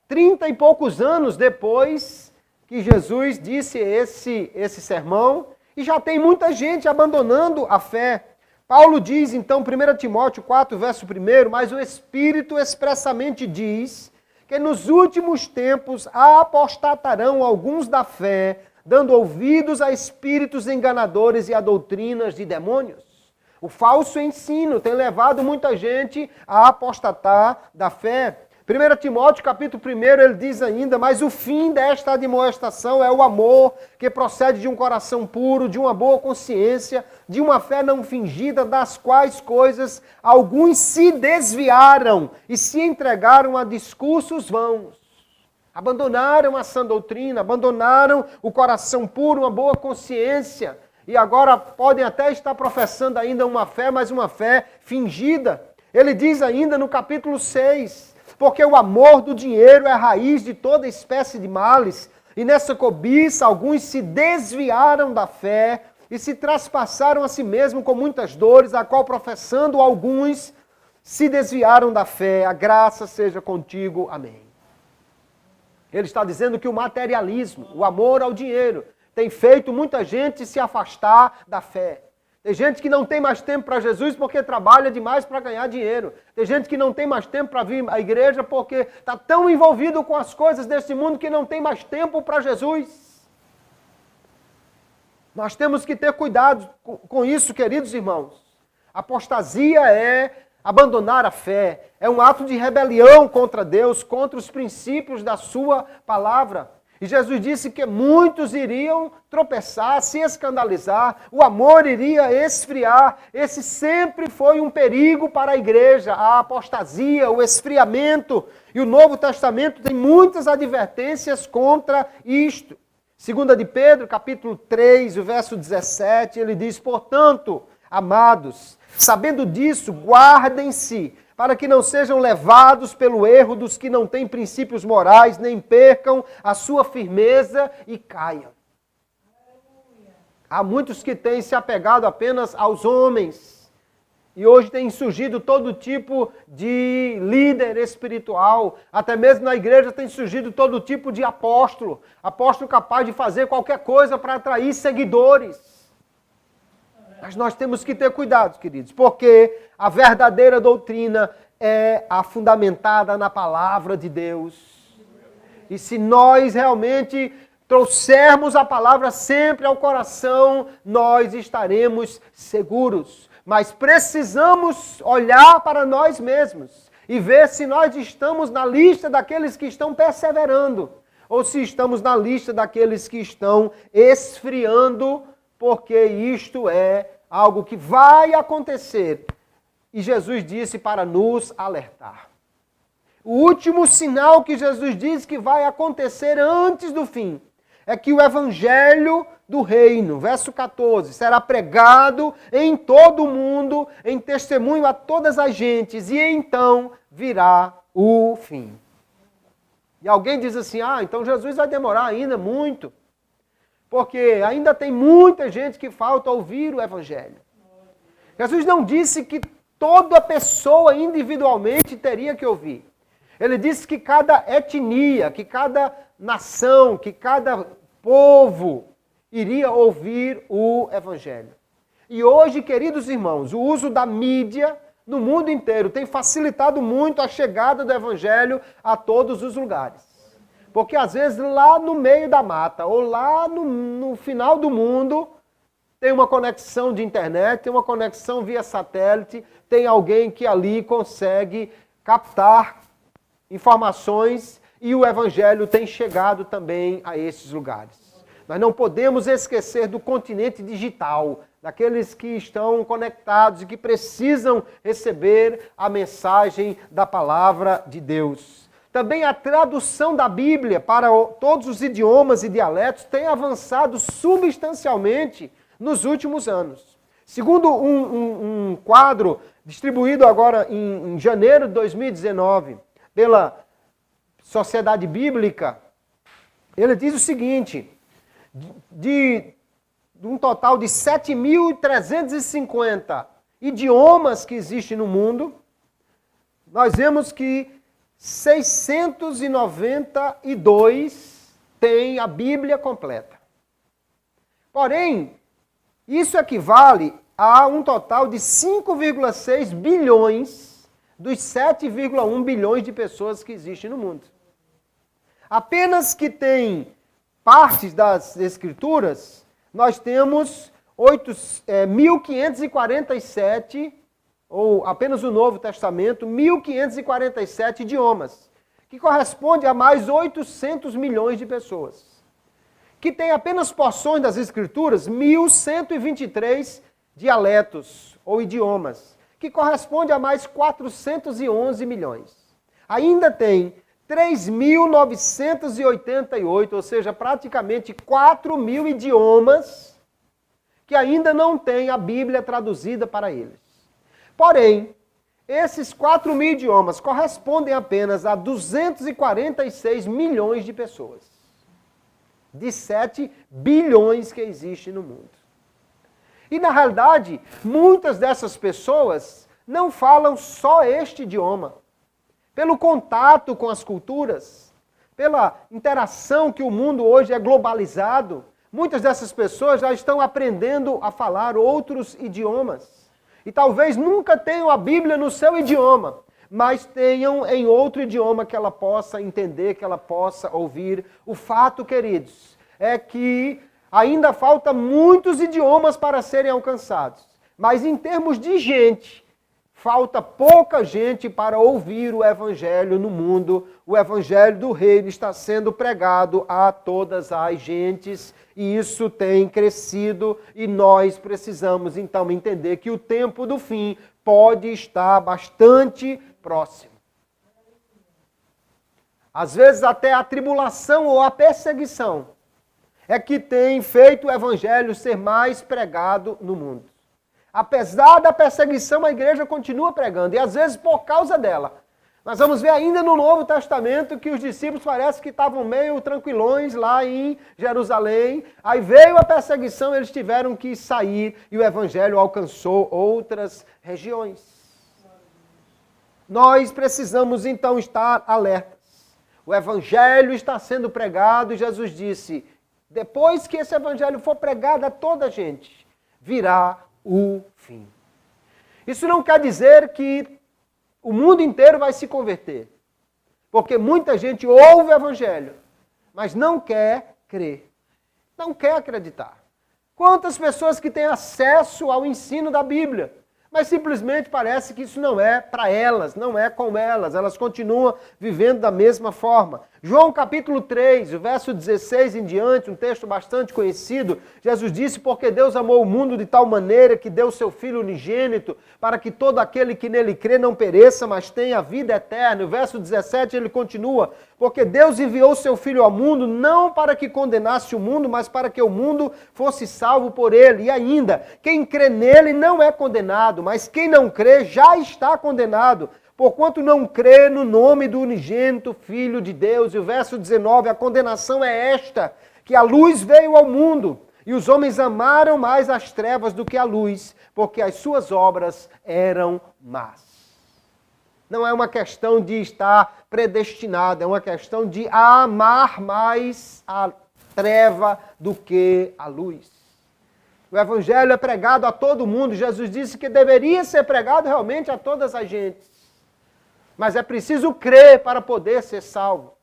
30 e poucos anos depois que Jesus disse esse sermão, e já tem muita gente abandonando a fé. Paulo diz, então, 1 Timóteo 4, verso 1, mas o Espírito expressamente diz que nos últimos tempos apostatarão alguns da fé, dando ouvidos a espíritos enganadores e a doutrinas de demônios. O falso ensino tem levado muita gente a apostatar da fé. 1 Timóteo capítulo 1, ele diz ainda, mas o fim desta admoestação é o amor, que procede de um coração puro, de uma boa consciência, de uma fé não fingida, das quais coisas alguns se desviaram e se entregaram a discursos vãos. Abandonaram a sã doutrina, abandonaram o coração puro, uma boa consciência, e agora podem até estar professando ainda uma fé, mas uma fé fingida. Ele diz ainda no capítulo 6, porque o amor do dinheiro é a raiz de toda espécie de males, e nessa cobiça alguns se desviaram da fé e se traspassaram a si mesmo com muitas dores, a qual professando alguns se desviaram da fé. A graça seja contigo. Amém. Ele está dizendo que o materialismo, o amor ao dinheiro, tem feito muita gente se afastar da fé. Tem gente que não tem mais tempo para Jesus porque trabalha demais para ganhar dinheiro. Tem gente que não tem mais tempo para vir à igreja porque está tão envolvido com as coisas desse mundo que não tem mais tempo para Jesus. Nós temos que ter cuidado com isso, queridos irmãos. Apostasia é abandonar a fé. É um ato de rebelião contra Deus, contra os princípios da sua palavra. E Jesus disse que muitos iriam tropeçar, se escandalizar, o amor iria esfriar. Esse sempre foi um perigo para a igreja, a apostasia, o esfriamento. E o Novo Testamento tem muitas advertências contra isto. 2 de Pedro, capítulo 3, o verso 17, ele diz, portanto, amados, sabendo disso, guardem-se, para que não sejam levados pelo erro dos que não têm princípios morais, nem percam a sua firmeza e caiam. Há muitos que têm se apegado apenas aos homens, e hoje tem surgido todo tipo de líder espiritual, até mesmo na igreja tem surgido todo tipo de apóstolo capaz de fazer qualquer coisa para atrair seguidores. Mas nós temos que ter cuidado, queridos, porque a verdadeira doutrina é a fundamentada na palavra de Deus. E se nós realmente trouxermos a palavra sempre ao coração, nós estaremos seguros. Mas precisamos olhar para nós mesmos e ver se nós estamos na lista daqueles que estão perseverando, ou se estamos na lista daqueles que estão esfriando, porque isto é algo que vai acontecer. E Jesus disse para nos alertar. O último sinal que Jesus diz que vai acontecer antes do fim é que o evangelho do reino, verso 14, será pregado em todo o mundo, em testemunho a todas as gentes, e então virá o fim. E alguém diz assim, então Jesus vai demorar ainda muito, porque ainda tem muita gente que falta ouvir o Evangelho. Jesus não disse que toda pessoa individualmente teria que ouvir. Ele disse que cada etnia, que cada nação, que cada povo iria ouvir o Evangelho. E hoje, queridos irmãos, o uso da mídia no mundo inteiro tem facilitado muito a chegada do Evangelho a todos os lugares. Porque às vezes lá no meio da mata, ou lá no final do mundo, tem uma conexão de internet, tem uma conexão via satélite, tem alguém que ali consegue captar informações e o Evangelho tem chegado também a esses lugares. Nós não podemos esquecer do continente digital, daqueles que estão conectados e que precisam receber a mensagem da palavra de Deus. Também a tradução da Bíblia para todos os idiomas e dialetos tem avançado substancialmente nos últimos anos. Segundo um quadro distribuído agora em janeiro de 2019 pela Sociedade Bíblica, ele diz o seguinte, de um total de 7.350 idiomas que existem no mundo, nós vemos que 692 têm a Bíblia completa. Porém, isso equivale a um total de 5,6 bilhões dos 7,1 bilhões de pessoas que existem no mundo. Apenas que tem partes das Escrituras, nós temos 1.547, ou apenas o Novo Testamento, 1.547 idiomas, que corresponde a mais 800 milhões de pessoas. Que tem apenas porções das Escrituras, 1.123 dialetos ou idiomas, que corresponde a mais 411 milhões. Ainda tem 3.988, ou seja, praticamente 4.000 idiomas que ainda não têm a Bíblia traduzida para eles. Porém, esses 4.000 idiomas correspondem apenas a 246 milhões de pessoas, de 7 bilhões que existem no mundo. E, na realidade, muitas dessas pessoas não falam só este idioma. Pelo contato com as culturas, pela interação que o mundo hoje é globalizado, muitas dessas pessoas já estão aprendendo a falar outros idiomas. E talvez nunca tenham a Bíblia no seu idioma, mas tenham em outro idioma que ela possa entender, que ela possa ouvir. O fato, queridos, é que ainda falta muitos idiomas para serem alcançados. Mas em termos de gente, falta pouca gente para ouvir o Evangelho no mundo. O Evangelho do Reino está sendo pregado a todas as gentes e isso tem crescido e nós precisamos então entender que o tempo do fim pode estar bastante próximo. Às vezes até a tribulação ou a perseguição é que tem feito o Evangelho ser mais pregado no mundo. Apesar da perseguição, a igreja continua pregando, e às vezes por causa dela. Nós vamos ver ainda no Novo Testamento que os discípulos parece que estavam meio tranquilões lá em Jerusalém. Aí veio a perseguição, eles tiveram que sair e o Evangelho alcançou outras regiões. Nós precisamos então estar alertas. O Evangelho está sendo pregado e Jesus disse, depois que esse Evangelho for pregado a toda a gente, virá o fim. Isso não quer dizer que o mundo inteiro vai se converter. Porque muita gente ouve o Evangelho, mas não quer crer. Não quer acreditar. Quantas pessoas que têm acesso ao ensino da Bíblia, mas simplesmente parece que isso não é para elas, não é com elas. Elas continuam vivendo da mesma forma. João capítulo 3, o verso 16 em diante, um texto bastante conhecido, Jesus disse, porque Deus amou o mundo de tal maneira que deu seu Filho unigênito, para que todo aquele que nele crê não pereça, mas tenha a vida eterna. O verso 17 ele continua, porque Deus enviou seu Filho ao mundo, não para que condenasse o mundo, mas para que o mundo fosse salvo por ele. E ainda, quem crê nele não é condenado, mas quem não crê já está condenado, porquanto não crê no nome do unigênito Filho de Deus. E o verso 19, a condenação é esta, que a luz veio ao mundo, e os homens amaram mais as trevas do que a luz, porque as suas obras eram más. Não é uma questão de estar predestinado, é uma questão de amar mais a treva do que a luz. O evangelho é pregado a todo mundo. Jesus disse que deveria ser pregado realmente a todas as gentes. Mas é preciso crer para poder ser salvo.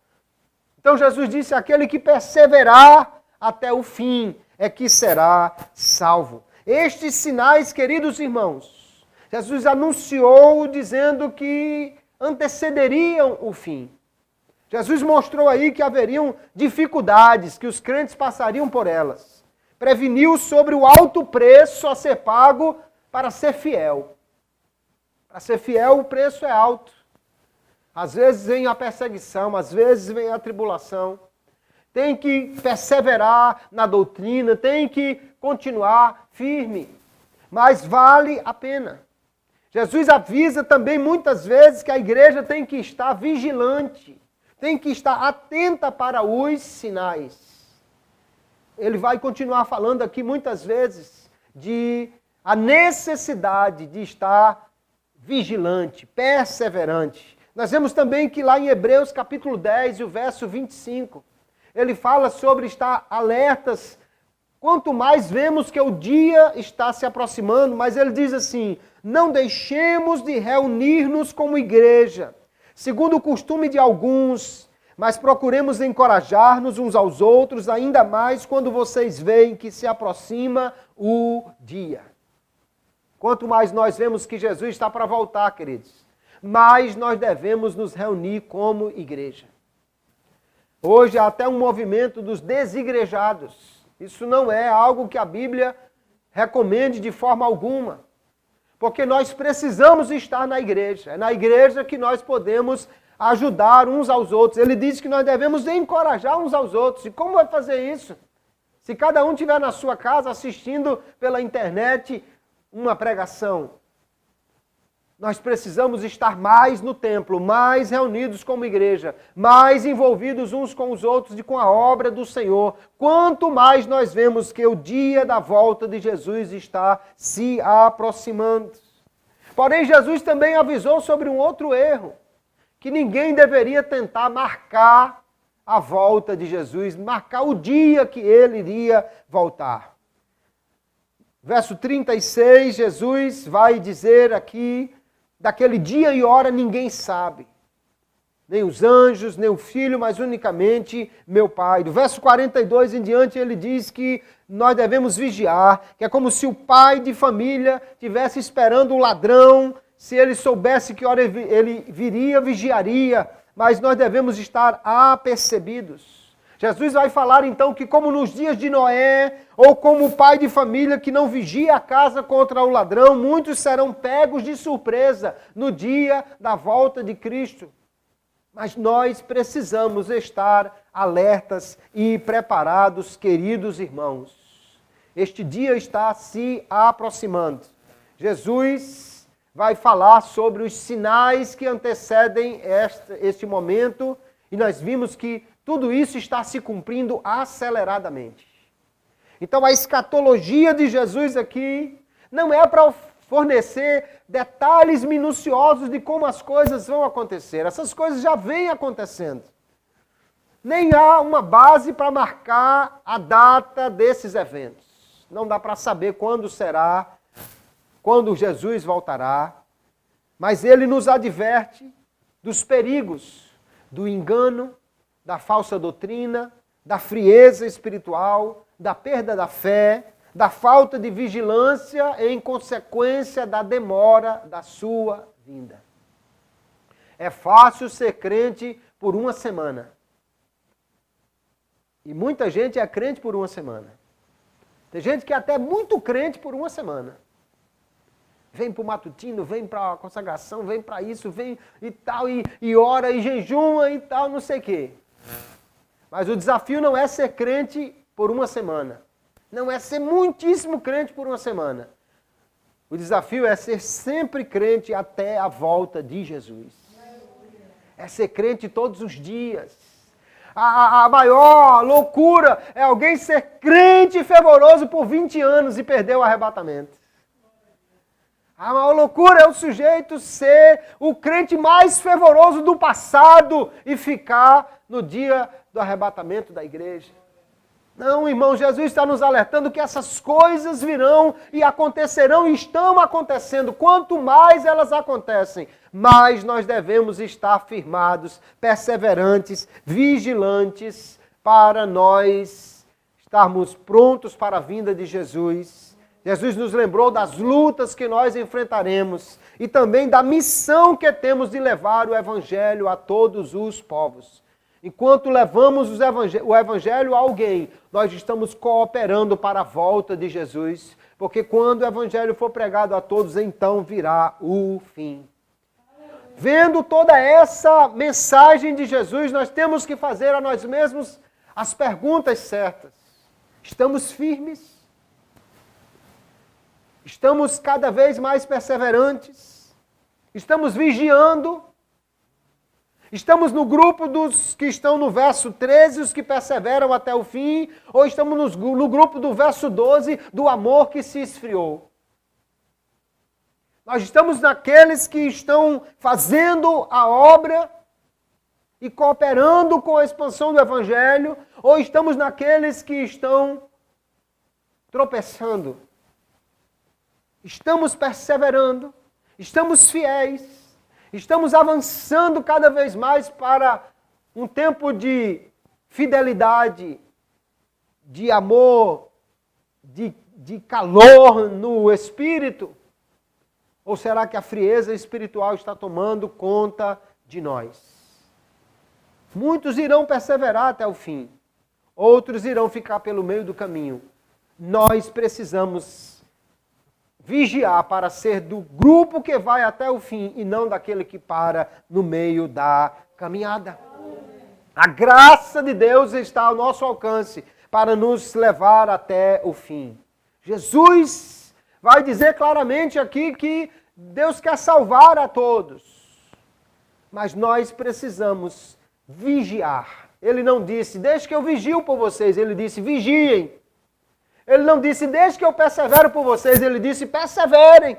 Então Jesus disse, aquele que perseverar até o fim é que será salvo. Estes sinais, queridos irmãos, Jesus anunciou dizendo que antecederiam o fim. Jesus mostrou aí que haveriam dificuldades, que os crentes passariam por elas. Preveniu sobre o alto preço a ser pago para ser fiel. Para ser fiel, o preço é alto. Às vezes vem a perseguição, às vezes vem a tribulação. Tem que perseverar na doutrina, tem que continuar firme. Mas vale a pena. Jesus avisa também muitas vezes que a igreja tem que estar vigilante, tem que estar atenta para os sinais. Ele vai continuar falando aqui muitas vezes de a necessidade de estar vigilante, perseverante. Nós vemos também que lá em Hebreus capítulo 10 e o verso 25, ele fala sobre estar alertas. Quanto mais vemos que o dia está se aproximando, mas ele diz assim, não deixemos de reunir-nos como igreja, segundo o costume de alguns, mas procuremos encorajar-nos uns aos outros, ainda mais quando vocês veem que se aproxima o dia. Quanto mais nós vemos que Jesus está para voltar, queridos, mais nós devemos nos reunir como igreja. Hoje há até um movimento dos desigrejados. Isso não é algo que a Bíblia recomende de forma alguma. Porque nós precisamos estar na igreja. É na igreja que nós podemos ajudar uns aos outros. Ele diz que nós devemos encorajar uns aos outros. E como vai fazer isso? Se cada um estiver na sua casa assistindo pela internet uma pregação. Nós precisamos estar mais no templo, mais reunidos como igreja, mais envolvidos uns com os outros e com a obra do Senhor. Quanto mais nós vemos que o dia da volta de Jesus está se aproximando. Porém, Jesus também avisou sobre um outro erro, que ninguém deveria tentar marcar a volta de Jesus, marcar o dia que ele iria voltar. Verso 36, Jesus vai dizer aqui, daquele dia e hora ninguém sabe. Nem os anjos, nem o Filho, mas unicamente meu Pai. Do verso 42 em diante ele diz que nós devemos vigiar, que é como se o pai de família estivesse esperando o ladrão, se ele soubesse que hora ele viria, vigiaria, mas nós devemos estar apercebidos. Jesus vai falar então que como nos dias de Noé, ou como o pai de família que não vigia a casa contra o ladrão, muitos serão pegos de surpresa no dia da volta de Cristo. Mas nós precisamos estar alertas e preparados, queridos irmãos. Este dia está se aproximando. Jesus vai falar sobre os sinais que antecedem este momento, e nós vimos que tudo isso está se cumprindo aceleradamente. Então a escatologia de Jesus aqui não é para fornecer detalhes minuciosos de como as coisas vão acontecer. Essas coisas já vêm acontecendo. Nem há uma base para marcar a data desses eventos. Não dá para saber quando será, quando Jesus voltará. Mas ele nos adverte dos perigos, do engano, da falsa doutrina, da frieza espiritual, da perda da fé, da falta de vigilância em consequência da demora da sua vinda. É fácil ser crente por uma semana. E muita gente é crente por uma semana. Tem gente que é até muito crente por uma semana. Vem para o matutino, vem para a consagração, vem para isso, vem e tal, e ora, e jejuma e tal, não sei o quê. Mas o desafio não é ser crente por uma semana. Não é ser muitíssimo crente por uma semana. O desafio é ser sempre crente até a volta de Jesus. É ser crente todos os dias. A maior loucura é alguém ser crente fervoroso por 20 anos e perder o arrebatamento. A maior loucura é o sujeito ser o crente mais fervoroso do passado e ficar no dia do arrebatamento da igreja. Não, irmão, Jesus está nos alertando que essas coisas virão e acontecerão e estão acontecendo. Quanto mais elas acontecem, mais nós devemos estar firmados, perseverantes, vigilantes, para nós estarmos prontos para a vinda de Jesus. Jesus nos lembrou das lutas que nós enfrentaremos e também da missão que temos de levar o Evangelho a todos os povos. Enquanto levamos o Evangelho a alguém, nós estamos cooperando para a volta de Jesus, porque quando o Evangelho for pregado a todos, então virá o fim. Vendo toda essa mensagem de Jesus, nós temos que fazer a nós mesmos as perguntas certas. Estamos firmes? Estamos cada vez mais perseverantes? Estamos vigiando? Estamos no grupo dos que estão no verso 13, os que perseveram até o fim, ou estamos no grupo do verso 12, do amor que se esfriou? Nós estamos naqueles que estão fazendo a obra e cooperando com a expansão do Evangelho, ou estamos naqueles que estão tropeçando? Estamos perseverando, estamos fiéis, estamos avançando cada vez mais para um tempo de fidelidade, de amor, de calor no espírito? Ou será que a frieza espiritual está tomando conta de nós? Muitos irão perseverar até o fim, outros irão ficar pelo meio do caminho. Nós precisamos vigiar para ser do grupo que vai até o fim e não daquele que para no meio da caminhada. A graça de Deus está ao nosso alcance para nos levar até o fim. Jesus vai dizer claramente aqui que Deus quer salvar a todos, mas nós precisamos vigiar. Ele não disse, deixe que eu vigio por vocês, ele disse, vigiem. Ele não disse, deixe que eu persevero por vocês, ele disse, perseverem.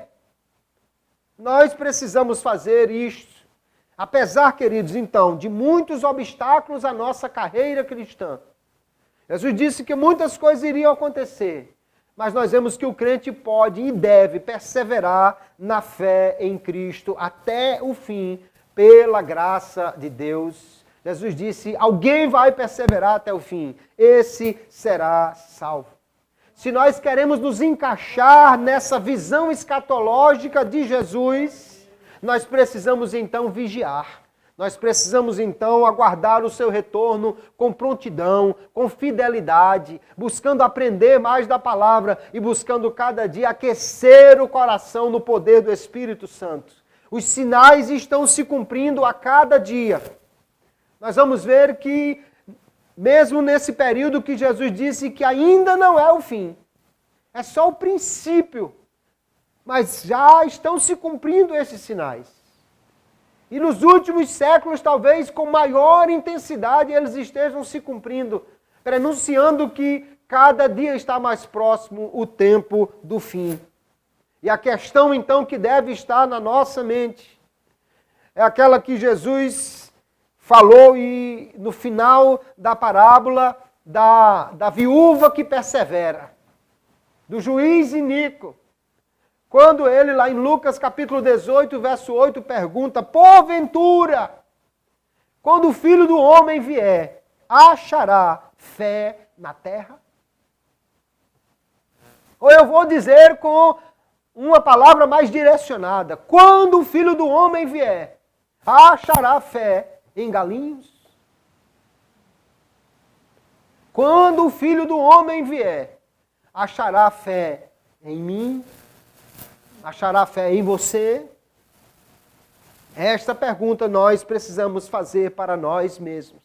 Nós precisamos fazer isto. Apesar, queridos, então, de muitos obstáculos à nossa carreira cristã. Jesus disse que muitas coisas iriam acontecer, mas nós vemos que o crente pode e deve perseverar na fé em Cristo até o fim, pela graça de Deus. Jesus disse, alguém vai perseverar até o fim, esse será salvo. Se nós queremos nos encaixar nessa visão escatológica de Jesus, nós precisamos então vigiar. Nós precisamos então aguardar o seu retorno com prontidão, com fidelidade, buscando aprender mais da palavra e buscando cada dia aquecer o coração no poder do Espírito Santo. Os sinais estão se cumprindo a cada dia. Nós vamos ver que mesmo nesse período que Jesus disse que ainda não é o fim, é só o princípio, mas já estão se cumprindo esses sinais. E nos últimos séculos, talvez com maior intensidade, eles estejam se cumprindo, prenunciando que cada dia está mais próximo o tempo do fim. E a questão, então, que deve estar na nossa mente é aquela que Jesus falou e no final da parábola da viúva que persevera, do juiz iníquo. Quando ele, lá em Lucas capítulo 18, verso 8, pergunta, porventura, quando o Filho do Homem vier, achará fé na terra? Ou eu vou dizer com uma palavra mais direcionada, quando o Filho do Homem vier, achará fé em galinhos? Quando o Filho do Homem vier, achará fé em mim? Achará fé em você? Esta pergunta nós precisamos fazer para nós mesmos.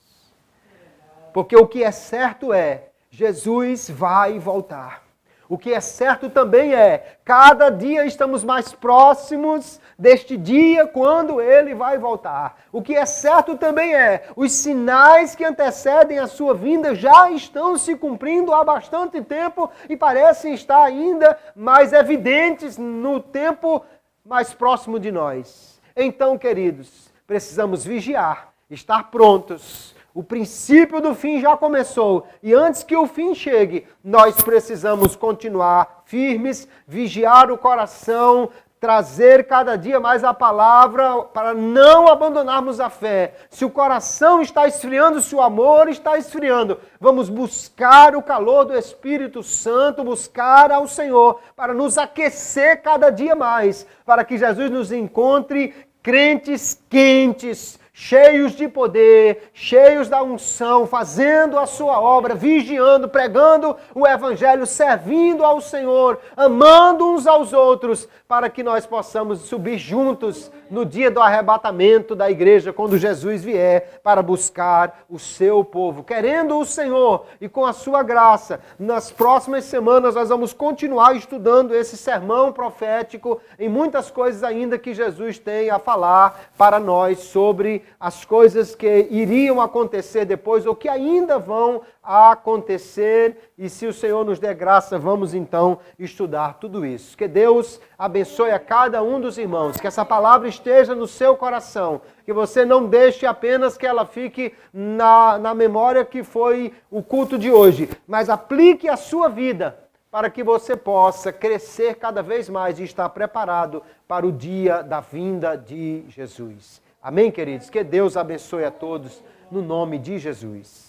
Porque o que é certo é, Jesus vai voltar. O que é certo também é, cada dia estamos mais próximos deste dia quando Ele vai voltar. O que é certo também é, os sinais que antecedem a sua vinda já estão se cumprindo há bastante tempo e parecem estar ainda mais evidentes no tempo mais próximo de nós. Então, queridos, precisamos vigiar, estar prontos. O princípio do fim já começou e antes que o fim chegue, nós precisamos continuar firmes, vigiar o coração, trazer cada dia mais a palavra para não abandonarmos a fé. Se o coração está esfriando, se o amor está esfriando, vamos buscar o calor do Espírito Santo, buscar ao Senhor para nos aquecer cada dia mais, para que Jesus nos encontre crentes quentes, cheios de poder, cheios da unção, fazendo a sua obra, vigiando, pregando o Evangelho, servindo ao Senhor, amando uns aos outros, para que nós possamos subir juntos no dia do arrebatamento da igreja, quando Jesus vier para buscar o seu povo. Querendo o Senhor e com a sua graça, nas próximas semanas nós vamos continuar estudando esse sermão profético em muitas coisas ainda que Jesus tem a falar para nós sobre as coisas que iriam acontecer depois ou que ainda vão acontecer, e se o Senhor nos der graça, vamos então estudar tudo isso. Que Deus abençoe a cada um dos irmãos, que essa palavra esteja no seu coração, que você não deixe apenas que ela fique na memória que foi o culto de hoje, mas aplique a sua vida para que você possa crescer cada vez mais e estar preparado para o dia da vinda de Jesus. Amém, queridos? Que Deus abençoe a todos, no nome de Jesus.